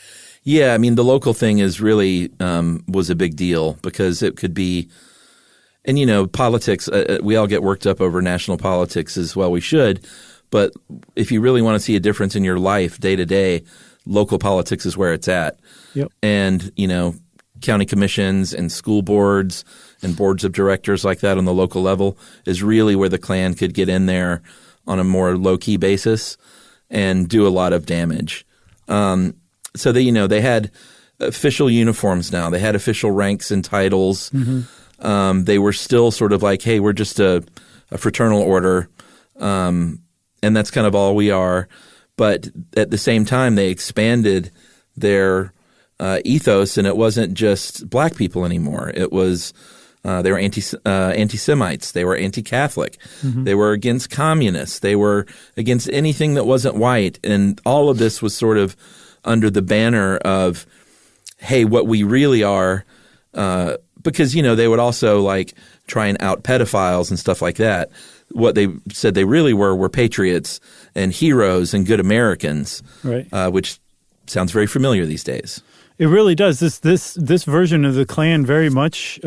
Yeah,
I mean, the local thing is really was a big deal because it could be And, politics, we all get worked up over national politics as well. We should. But if you really want to see a difference in your life day to day, local politics is where it's at.
Yep.
And, county commissions and school boards and boards of directors like that on the local level is really where the Klan could get in there on a more low-key basis and do a lot of damage. So they had official uniforms now. They had official ranks and titles. Mm-hmm. They were still sort of like, hey, we're just a fraternal order, and that's kind of all we are. But at the same time, they expanded their ethos, and it wasn't just black people anymore. It was they were anti-Semites. They were anti-Catholic. Mm-hmm. They were against communists. They were against anything that wasn't white. And all of this was sort of under the banner of, hey, what we really are, because, they would also like try and out pedophiles and stuff like that. What they said they really were patriots and heroes and good Americans,
right?
Which sounds very familiar these days.
It really does. This version of the Klan very much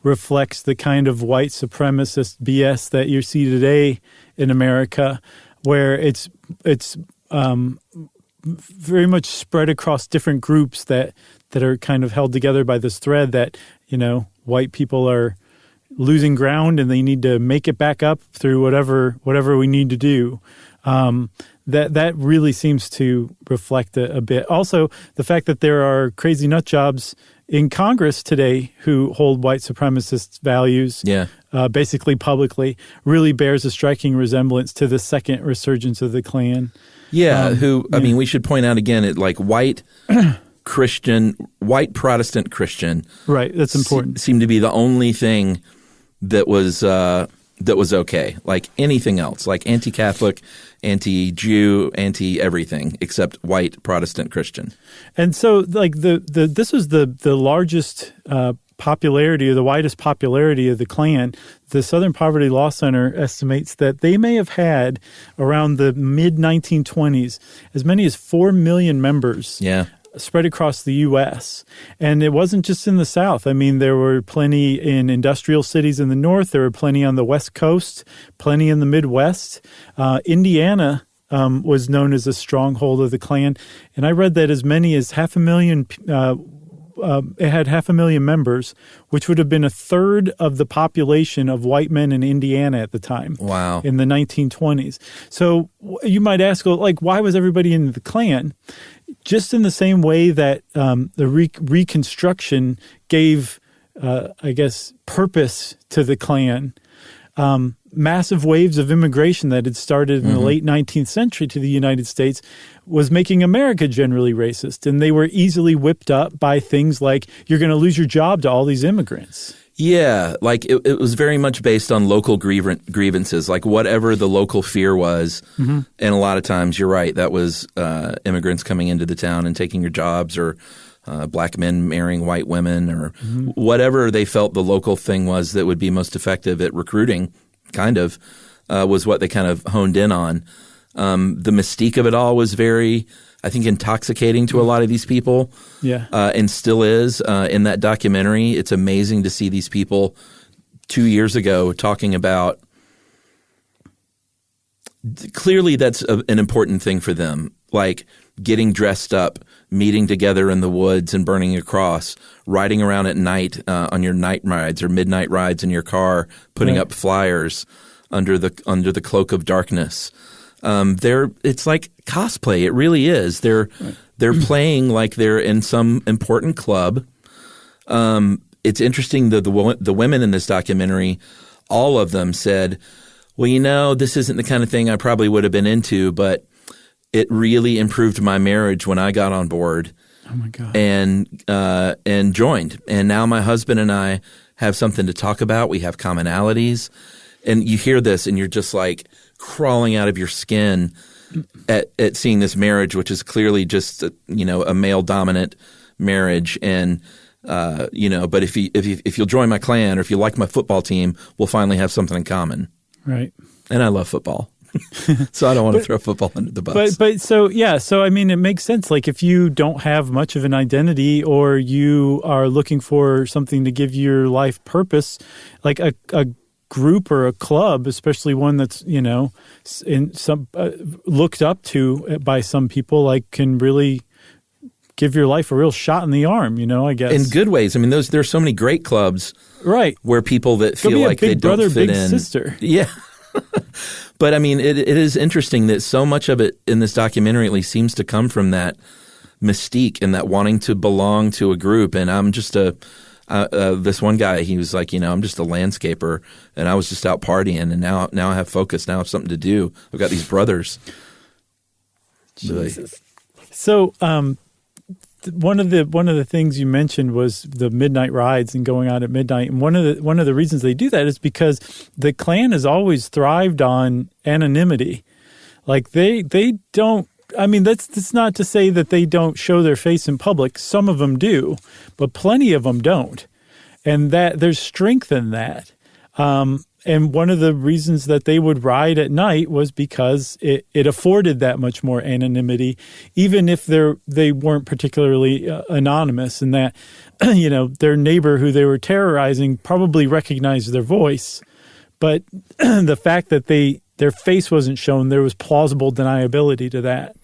reflects the kind of white supremacist BS that you see today in America, where it's very much spread across different groups that are kind of held together by this thread that, white people are losing ground and they need to make it back up through whatever we need to do. That really seems to reflect a bit. Also, the fact that there are crazy nut jobs in Congress today who hold white supremacist values, basically publicly, really bears a striking resemblance to the second resurgence of the Klan.
Yeah, we should point out again, white Christian, white Protestant Christian.
Right, that's important.
Seemed to be the only thing that was okay. Like anything else, like anti-Catholic, anti-Jew, anti-everything except white Protestant Christian.
And so, this was the largest popularity or the widest popularity of the Klan. The Southern Poverty Law Center estimates that they may have had around the mid-1920s as many as 4 million members.
Yeah.
Spread across the U.S. And it wasn't just in the South. I mean, there were plenty in industrial cities in the North. There were plenty on the West Coast, plenty in the Midwest. Indiana was known as a stronghold of the Klan. And I read that as many as 500,000 it had 500,000 members, which would have been a third of the population of white men in Indiana at the time.
Wow.
In the 1920s. So you might ask, why was everybody in the Klan? Just in the same way that the Reconstruction gave, purpose to the Klan. Massive waves of immigration that had started in the late 19th century to the United States was making America generally racist. And they were easily whipped up by things like, you're going to lose your job to all these immigrants.
Yeah, it was very much based on local grievances, like whatever the local fear was. Mm-hmm. And a lot of times, you're right, that was immigrants coming into the town and taking your jobs, or black men marrying white women, or whatever they felt the local thing was that would be most effective at recruiting, was what they kind of honed in on. The mystique of it all was very, I think, intoxicating to a lot of these people.
Yeah.
And still is. In that documentary, it's amazing to see these people 2 years ago talking about – clearly that's an important thing for them, like getting dressed up, meeting together in the woods and burning a cross, riding around at night on your night rides or midnight rides in your car, putting up flyers under the cloak of darkness. It's like cosplay. It really is. They're playing like they're in some important club. It's interesting that the women in this documentary, all of them said, well, this isn't the kind of thing I probably would have been into, but it really improved my marriage when I got on board.
Oh my God.
And joined. And now my husband and I have something to talk about. We have commonalities. And you hear this and you're just like crawling out of your skin at seeing this marriage, which is clearly just a male dominant marriage. And but if you'll join my Klan, or if you like my football team, we'll finally have something in common.
Right.
And I love football. So I don't want to throw football under the bus.
So I mean, it makes sense. Like if you don't have much of an identity or you are looking for something to give your life purpose, like a group or a club, especially one that's, in some looked up to by some people, like can really give your life a real shot in the arm, I guess.
In good ways. I mean, there's so many great clubs,
right?
Where people that feel like they don't
brother,
fit
big
in.
Sister.
Yeah. But I mean, it is interesting that so much of it in this documentary at least seems to come from that mystique and that wanting to belong to a group. And I'm just this one guy, he was like, I'm just a landscaper, and I was just out partying, and now I have focus. Now I have something to do. I've got these brothers.
Jesus. So, one of the things you mentioned was the midnight rides and going out at midnight. And one of the reasons they do that is because the Klan has always thrived on anonymity. Like they don't. I mean, that's not to say that they don't show their face in public. Some of them do, but plenty of them don't. And that there's strength in that. And one of the reasons that they would ride at night was because it afforded that much more anonymity, even if they weren't particularly anonymous, and that, their neighbor who they were terrorizing probably recognized their voice. But the fact that their face wasn't shown, there was plausible deniability to that.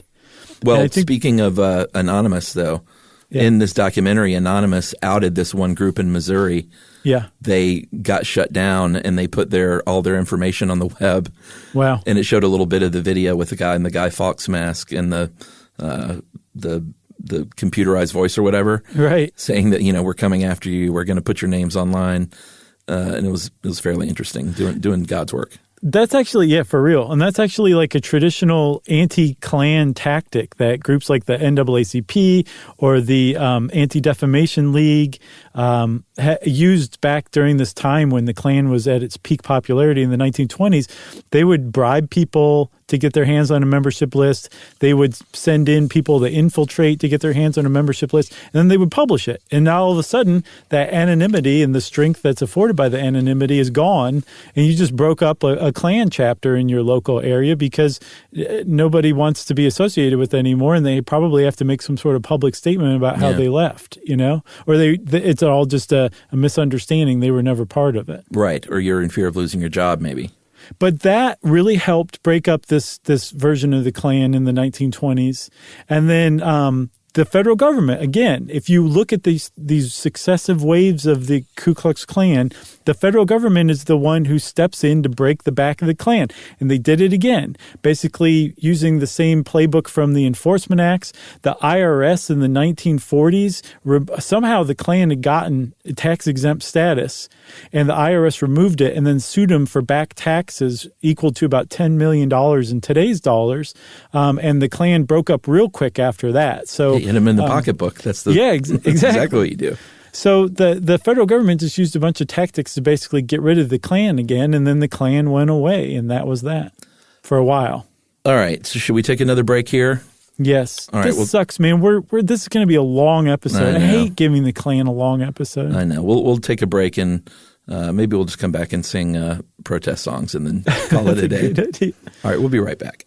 Well, speaking of anonymous, though, in this documentary, Anonymous outed this one group in Missouri.
Yeah. They
got shut down, and they put all their information on the web.
Wow.
And it showed a little bit of the video with the guy in the Guy Fawkes mask and the computerized voice or whatever.
Right.
Saying that, we're coming after you. We're going to put your names online. And it was fairly interesting doing God's work.
That's actually, for real. And that's actually like a traditional anti-Klan tactic that groups like the NAACP or the Anti-Defamation League used back during this time when the Klan was at its peak popularity in the 1920s. They would bribe people to get their hands on a membership list. They would send in people to infiltrate to get their hands on a membership list, and then they would publish it. And now all of a sudden, that anonymity and the strength that's afforded by the anonymity is gone, and you just broke up a Klan chapter in your local area because nobody wants to be associated with it anymore, and they probably have to make some sort of public statement about how they left, or it's all just a misunderstanding. They were never part of it.
Right, or you're in fear of losing your job maybe.
But that really helped break up this version of the Klan in the 1920s. And then the federal government, again, if you look at these successive waves of the Ku Klux Klan, the federal government is the one who steps in to break the back of the Klan. And they did it again, basically using the same playbook from the Enforcement Acts. The IRS in the 1940s, somehow the Klan had gotten tax-exempt status, and the IRS removed it and then sued them for back taxes equal to about $10 million in today's dollars. And the Klan broke up real quick after that. So
hit them in the pocketbook. That's exactly what you do.
So the federal government just used a bunch of tactics to basically get rid of the Klan again, and then the Klan went away, and that was that for a while.
All right. So should we take another break here?
Yes.
All right.
This sucks, man. This is going to be a long episode. I hate giving the Klan a long episode.
I know. We'll take a break, and maybe we'll just come back and sing protest songs and then call it a day.
Good idea.
All right. We'll be right back.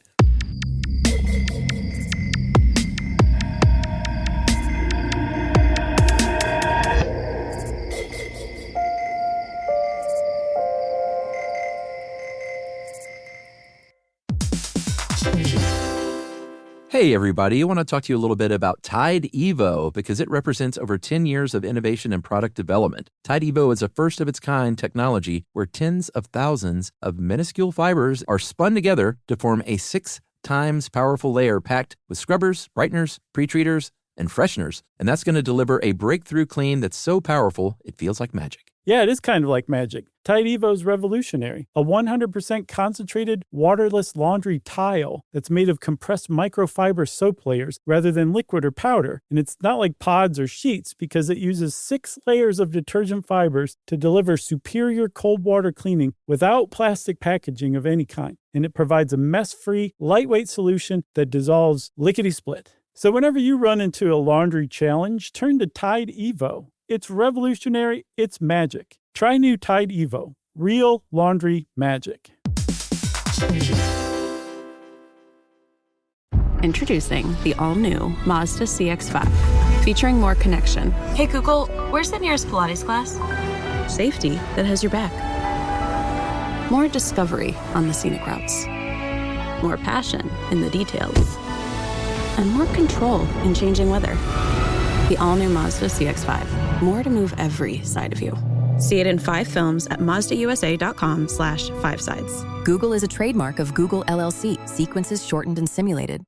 Hey everybody, I want to talk to you a little bit about Tide Evo because it represents over 10 years of innovation and product development. Tide Evo is a first-of-its-kind technology where tens of thousands of minuscule fibers are spun together to form a 6 times powerful layer packed with scrubbers, brighteners, pre-treaters, and fresheners. And that's going to deliver a breakthrough clean that's so powerful it feels like magic.
Yeah, it is kind of like magic. Tide Evo is revolutionary. A 100% concentrated, waterless laundry tile that's made of compressed microfiber soap layers rather than liquid or powder. And it's not like pods or sheets because it uses 6 layers of detergent fibers to deliver superior cold water cleaning without plastic packaging of any kind. And it provides a mess-free, lightweight solution that dissolves lickety-split. So whenever you run into a laundry challenge, turn to Tide Evo. It's revolutionary. It's magic. Try new Tide Evo. Real laundry magic.
Introducing the all-new Mazda CX-5, featuring more connection.
Hey Google, where's the nearest Pilates class?
Safety that has your back. More discovery on the scenic routes. More passion in the details. And more control in changing weather. The all-new Mazda CX-5. More to move every side of you. See it in 5 films at MazdaUSA.com/5sides.
Google is a trademark of Google LLC. Sequences shortened and simulated.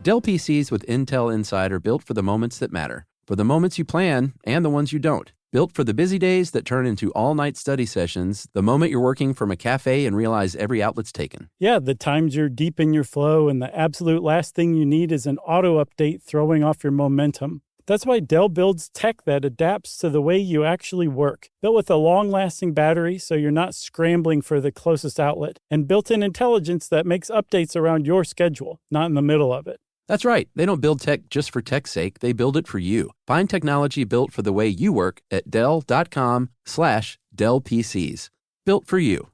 Dell PCs with Intel Inside are built for the moments that matter. For the moments you plan and the ones you don't. Built for the busy days that turn into all-night study sessions, the moment you're working from a cafe and realize every outlet's taken.
Yeah, the times you're deep in your flow and the absolute last thing you need is an auto update throwing off your momentum. That's why Dell builds tech that adapts to the way you actually work. Built with a long-lasting battery so you're not scrambling for the closest outlet, and built-in intelligence that makes updates around your schedule, not in the middle of it.
That's right. They don't build tech just for tech's sake. They build it for you. Find technology built for the way you work at Dell.com/Dell PCs. Built for you.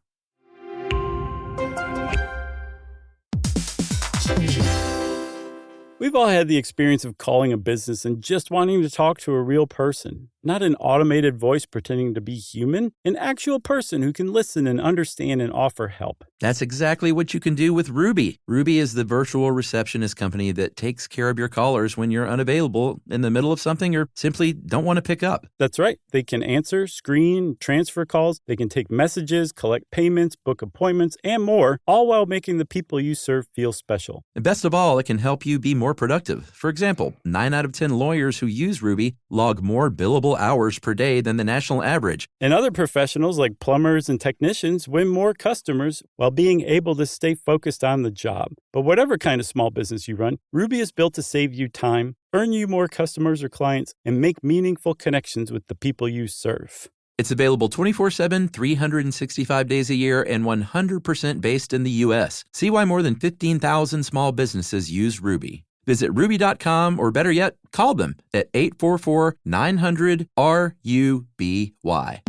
We've all had the experience of calling a business and just wanting to talk to a real person. Not an automated voice pretending to be human, an actual person who can listen and understand and offer help.
That's exactly what you can do with Ruby. Ruby is the virtual receptionist company that takes care of your callers when you're unavailable in the middle of something or simply don't want to pick up.
That's right. They can answer, screen, transfer calls. They can take messages, collect payments, book appointments, and more, all while making the people you serve feel special.
And best of all, it can help you be more productive. For example, 9 out of 10 lawyers who use Ruby log more billable hours per day than the national average.
And other professionals like plumbers and technicians win more customers while being able to stay focused on the job. But whatever kind of small business you run, Ruby is built to save you time, earn you more customers or clients, and make meaningful connections with the people you serve.
It's available 24/7, 365 days a year, and 100% based in the U.S. See why more than 15,000 small businesses use Ruby. Visit Ruby.com, or better yet, call them at 844-900-RUBY.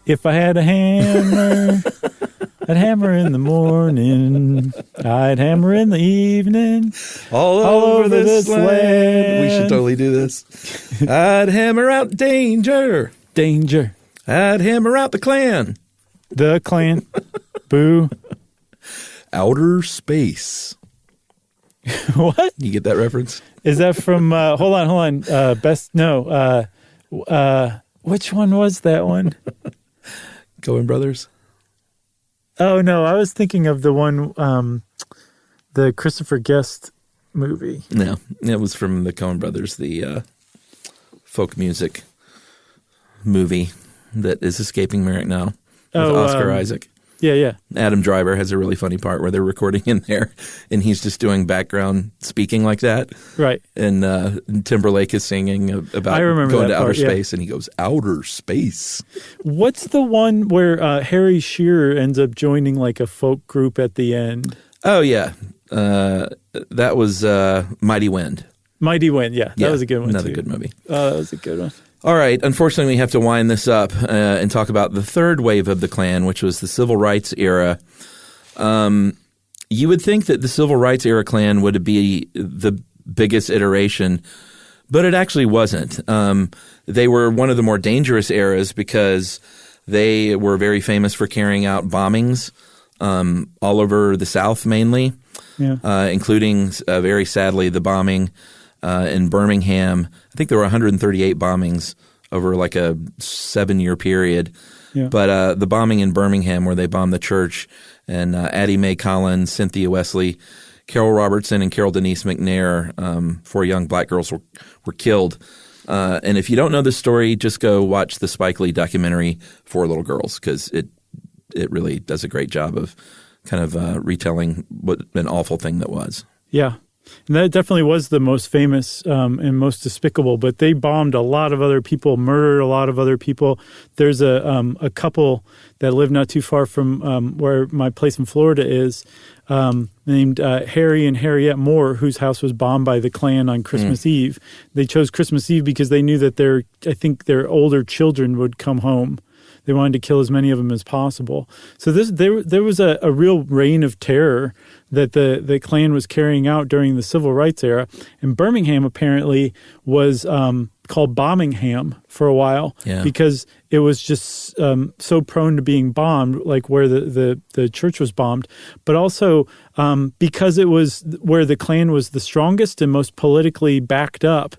If I had a hammer, I'd hammer in the morning. I'd hammer in the evening.
All over this land. We should totally do this. I'd hammer out danger.
Danger.
I'd hammer out the Klan.
The Klan. Boo.
Outer space.
What?
You get that reference?
Is that from, hold on. Which one was that one?
Coen Brothers?
Oh, no, I was thinking of the one, the Christopher Guest movie.
No, it was from the Coen Brothers, the folk music movie that is escaping me right now with Oscar Isaac.
Yeah.
Adam Driver has a really funny part where they're recording in there, and he's just doing background speaking like that.
Right.
And Timberlake is singing about going to outer space, and he goes, outer space.
What's the one where Harry Shearer ends up joining like a folk group at the end?
Oh, yeah. That was Mighty Wind.
Mighty Wind, yeah. That was a good one,
Another
too.
good movie.
That was a good one.
All right. Unfortunately, we have to wind this up and talk about the third wave of the Klan, which was the Civil Rights era. You would think that the Civil Rights era Klan would be the biggest iteration, but it actually wasn't. They were one of the more dangerous eras because they were very famous for carrying out bombings all over the South mainly, including, very sadly, the bombing in Birmingham. I think there were 138 bombings over like a 7-year period. Yeah. But the bombing in Birmingham where they bombed the church and Addie Mae Collins, Cynthia Wesley, Carol Robertson, and Carol Denise McNair, 4 young black girls were killed. And if you don't know this story, just go watch the Spike Lee documentary, 4 Little Girls, because it really does a great job of kind of retelling what an awful thing that was.
Yeah. And that definitely was the most famous and most despicable, but they bombed a lot of other people, murdered a lot of other people. There's a couple that live not too far from where my place in Florida is, named Harry and Harriet Moore, whose house was bombed by the Klan on Christmas Eve. They chose Christmas Eve because they knew that their older children would come home. They wanted to kill as many of them as possible. So there was a real reign of terror that the Klan was carrying out during the Civil Rights era. And Birmingham apparently was called Bombingham for a while because it was just so prone to being bombed, like where the church was bombed. But also because it was where the Klan was the strongest and most politically backed up,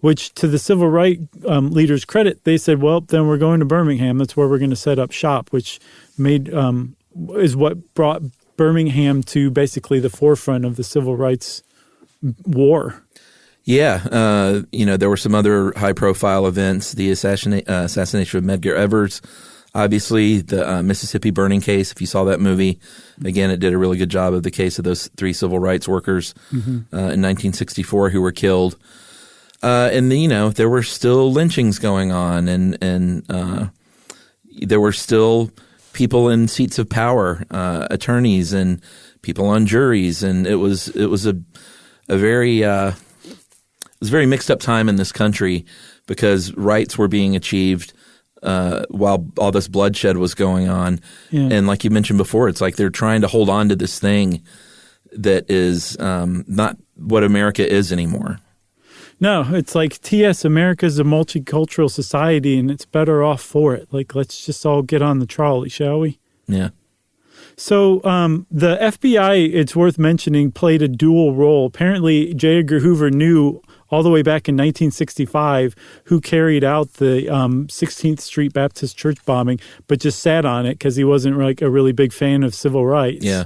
which to the civil rights leaders' credit, they said, well, then we're going to Birmingham. That's where we're going to set up shop, which is what brought Birmingham to basically the forefront of the civil rights war.
Yeah. There were some other high-profile events, the assassination of Medgar Evers, obviously, the Mississippi burning case. If you saw that movie, again, it did a really good job of the case of those 3 civil rights workers in 1964 who were killed. And there were still lynchings going on, and there were still people in seats of power, attorneys and people on juries, and it was a very mixed up time in this country because rights were being achieved while all this bloodshed was going on. Yeah. And like you mentioned before, it's like they're trying to hold on to this thing that is not what America is anymore.
No, it's like TS, America's a multicultural society, and it's better off for it. Like, let's just all get on the trolley, shall we?
Yeah.
So the FBI, it's worth mentioning, played a dual role. Apparently, J. Edgar Hoover knew all the way back in 1965 who carried out the 16th Street Baptist Church bombing, but just sat on it because he wasn't like a really big fan of civil rights.
Yeah.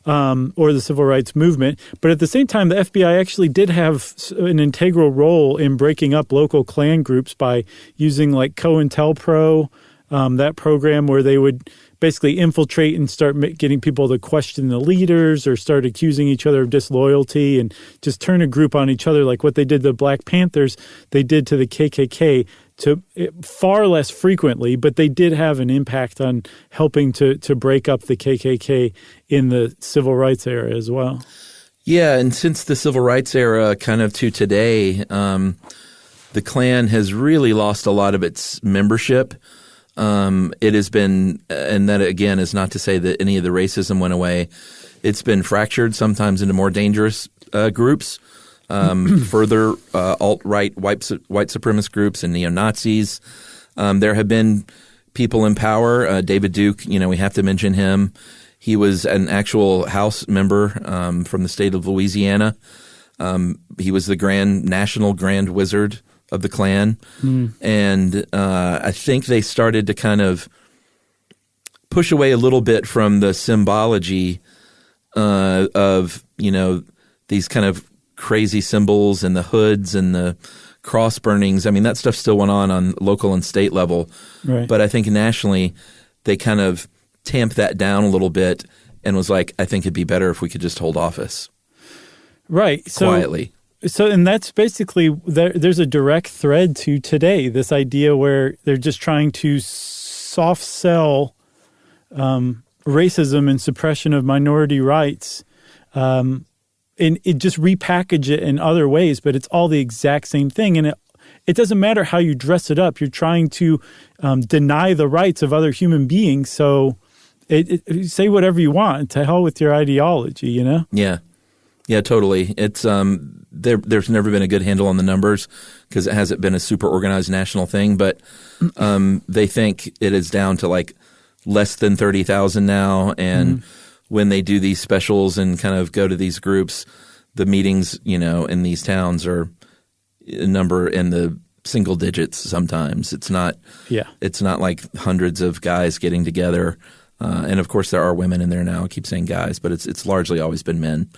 Or the civil rights movement. But at the same time, the FBI actually did have an integral role in breaking up local Klan groups by using like COINTELPRO, that program where they would basically infiltrate and start getting people to question the leaders or start accusing each other of disloyalty and just turn a group on each other, like what they did to the Black Panthers, they did to the KKK, to far less frequently, but they did have an impact on helping to break up the KKK in the civil rights era as well.
Yeah, and since the civil rights era kind of to today, the Klan has really lost a lot of its membership. It has been, and that again is not to say that any of the racism went away. It's been fractured sometimes into more dangerous groups. Further alt-right white supremacist groups and neo-Nazis. There have been people in power. David Duke, we have to mention him. He was an actual House member from the state of Louisiana. He was the national grand wizard of the Klan. And I think they started to kind of push away a little bit from the symbology of, these kind of crazy symbols and the hoods and the cross burnings. I mean, that stuff still went on local and state level. Right. But I think nationally they kind of tamped that down a little bit and was like, I think it'd be better if we could just hold office.
Right.
Quietly.
So, and that's basically, there's a direct thread to today, this idea where they're just trying to soft sell racism and suppression of minority rights. And it just repackage it in other ways, but it's all the exact same thing. And it doesn't matter how you dress it up. You're trying to deny the rights of other human beings. So say whatever you want. To hell with your ideology,
Yeah. Yeah, totally. It's there's never been a good handle on the numbers because it hasn't been a super organized national thing. But they think it is down to like less than 30,000 now. And when they do these specials and kind of go to these groups, the meetings, in these towns are a number in the single digits sometimes. It's not like hundreds of guys getting together. And of course there are women in there now. I keep saying guys, but it's largely always been men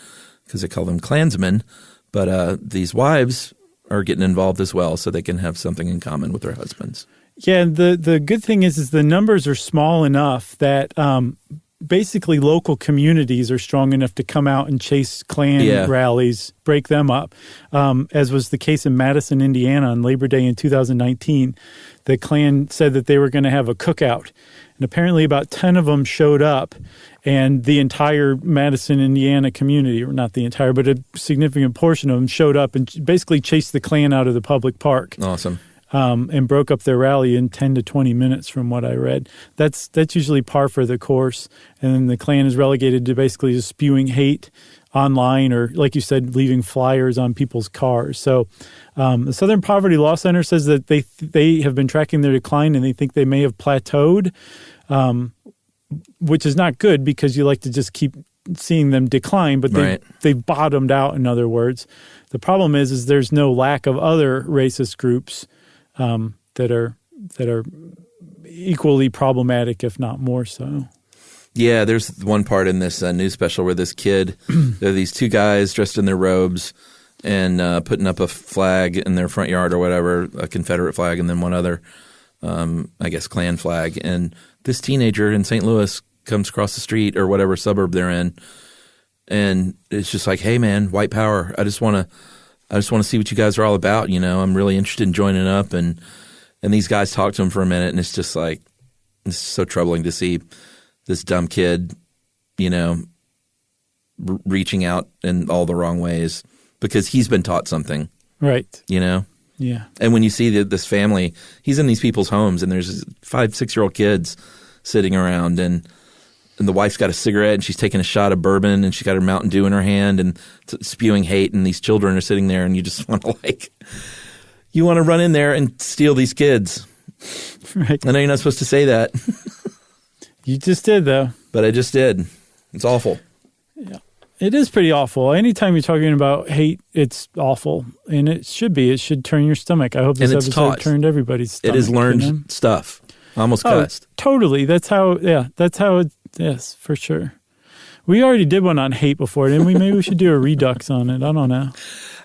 because they call them Klansmen. But these wives are getting involved as well so they can have something in common with their husbands.
Yeah, the good thing is the numbers are small enough that basically local communities are strong enough to come out and chase Klan rallies, break them up, as was the case in Madison, Indiana on Labor Day in 2019. The Klan said that they were going to have a cookout, and apparently about 10 of them showed up, and the entire Madison, Indiana community, or not the entire, but a significant portion of them showed up and basically chased the Klan out of the public park.
Awesome.
And broke up their rally in 10 to 20 minutes from what I read. That's usually par for the course. And then the Klan is relegated to basically just spewing hate online or, like you said, leaving flyers on people's cars. So the Southern Poverty Law Center says that they have been tracking their decline and they think they may have plateaued, which is not good because you like to just keep seeing them decline, but they've bottomed out, in other words. The problem is there's no lack of other racist groups that are equally problematic, if not more so.
Yeah, there's one part in this news special where this kid, there are these two guys dressed in their robes and putting up a flag in their front yard or whatever, a Confederate flag, and then one other, I guess, Klan flag. And this teenager in St. Louis comes across the street or whatever suburb they're in, and it's just like, hey, man, white power. I just want to see what you guys are all about. You know, I'm really interested in joining up. And these guys talk to him for a minute, and it's just like, it's so troubling to see this dumb kid, you know, reaching out in all the wrong ways because he's been taught something.
Right.
You know?
Yeah.
And when you see this family, he's in these people's homes, and there's 5-6-year-old kids sitting around, and the wife's got a cigarette, and she's taking a shot of bourbon, and she's got her Mountain Dew in her hand and spewing hate, and these children are sitting there, and you just want to you want to run in there and steal these kids.
Right.
I know you're not supposed to say that.
You just did, though.
But I just did. It's awful.
Yeah. It is pretty awful. Anytime you're talking about hate, it's awful. And it should be. It should turn your stomach. I hope this episode turned everybody's stomach.
It is learned stuff. I almost cussed.
Totally. That's how it is, for sure. We already did one on hate before, didn't we? Maybe we should do a redux on it. I don't know.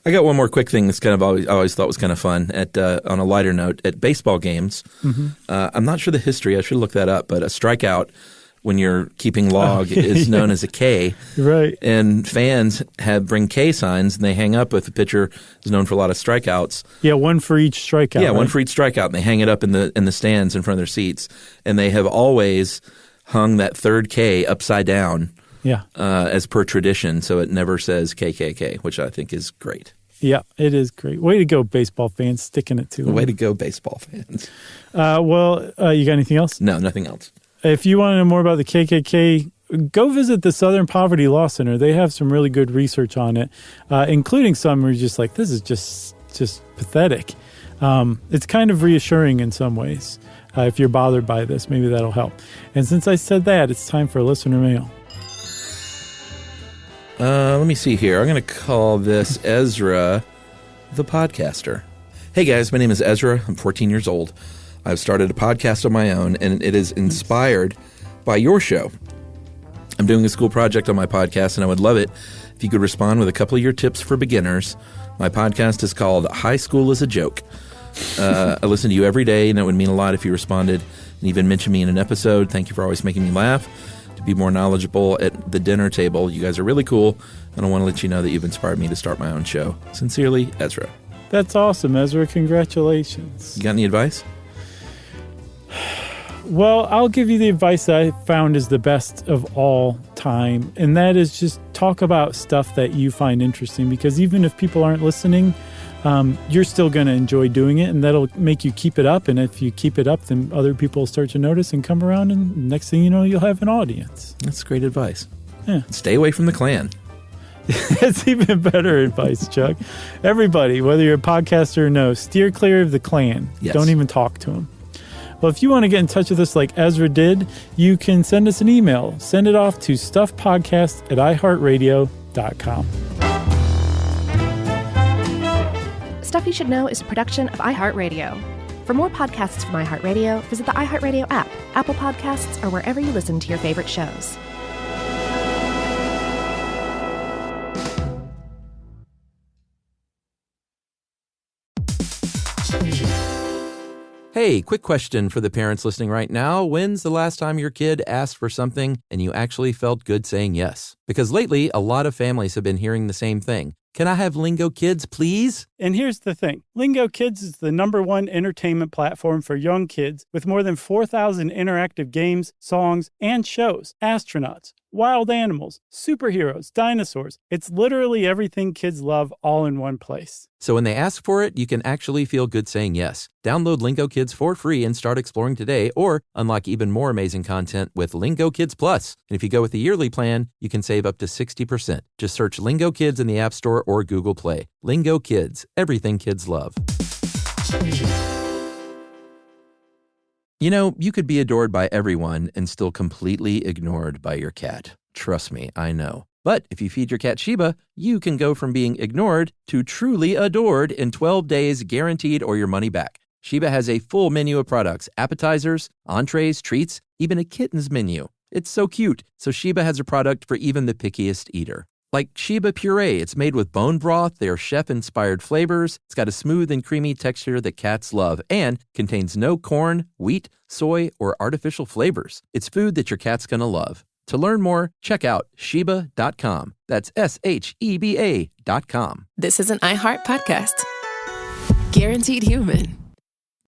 I got one more quick thing that's kind of I always thought was kind of fun. On a lighter note, at baseball games, I'm not sure the history. I should look that up. But a strikeout, when you're keeping log, is known as a K.
Right.
And fans bring K signs, and they hang up with the pitcher is known for a lot of strikeouts.
Yeah, one for each strikeout.
Yeah, one for each strikeout, and they hang it up in the stands in front of their seats. And they have always hung that third K upside down.
Yeah.
As per tradition, so it never says KKK, which I think is great.
Yeah, it is great. Way to go, baseball fans, sticking it to them.
Way to go, baseball fans.
You got anything else?
No, nothing else.
If you want to know more about the KKK, go visit the Southern Poverty Law Center. They have some really good research on it, including some where you're just like, this is just pathetic. It's kind of reassuring in some ways. If you're bothered by this, maybe that'll help. And since I said that, it's time for listener mail.
Let me see here. I'm going to call this Ezra the Podcaster. Hey guys, my name is Ezra. I'm 14 years old. I've started a podcast of my own, and it is inspired by your show. I'm doing a school project on my podcast, and I would love it if you could respond with a couple of your tips for beginners. My podcast is called High School is a Joke. I listen to you every day, and it would mean a lot if you responded and even mentioned me in an episode. Thank you for always making me laugh. To be more knowledgeable at the dinner table, you guys are really cool, and I want to let you know that you've inspired me to start my own show. Sincerely, Ezra.
That's awesome, Ezra. Congratulations.
You got any advice?
Well, I'll give you the advice that I found is the best of all time, and that is just talk about stuff that you find interesting, because even if people aren't listening, you're still going to enjoy doing it, and that'll make you keep it up. And if you keep it up, then other people will start to notice and come around, and next thing you know, you'll have an audience.
That's great advice.
Yeah.
Stay away from the Klan.
That's even better advice, Chuck. Everybody, whether you're a podcaster or no, steer clear of the Klan.
Yes.
Don't even talk to them. Well, if you want to get in touch with us like Ezra did, you can send us an email. Send it off to stuffpodcast@iheartradio.com.
Stuff You Should Know is a production of iHeartRadio. For more podcasts from iHeartRadio, visit the iHeartRadio app, Apple Podcasts, or wherever you listen to your favorite shows.
Hey, quick question for the parents listening right now. When's the last time your kid asked for something and you actually felt good saying yes? Because lately, a lot of families have been hearing the same thing. Can I have Lingo Kids, please?
And here's the thing. Lingo Kids is the #1 entertainment platform for young kids with more than 4,000 interactive games, songs, and shows. Astronauts, wild animals, superheroes, dinosaurs. It's literally everything kids love all in one place.
So when they ask for it, you can actually feel good saying yes. Download Lingo Kids for free and start exploring today, or unlock even more amazing content with Lingo Kids Plus. And if you go with the yearly plan, you can save up to 60%. Just search Lingo Kids in the App Store or Google Play. Lingo Kids, everything kids love. You know, you could be adored by everyone and still completely ignored by your cat. Trust me, I know. But if you feed your cat Sheba, you can go from being ignored to truly adored in 12 days guaranteed or your money back. Sheba has a full menu of products, appetizers, entrees, treats, even a kitten's menu. It's so cute. So Sheba has a product for even the pickiest eater. Like Sheba Puree, it's made with bone broth, they are chef-inspired flavors, it's got a smooth and creamy texture that cats love, and contains no corn, wheat, soy, or artificial flavors. It's food that your cat's gonna love. To learn more, check out Sheba.com. That's SHEBA.com.
This is an iHeart podcast. Guaranteed human.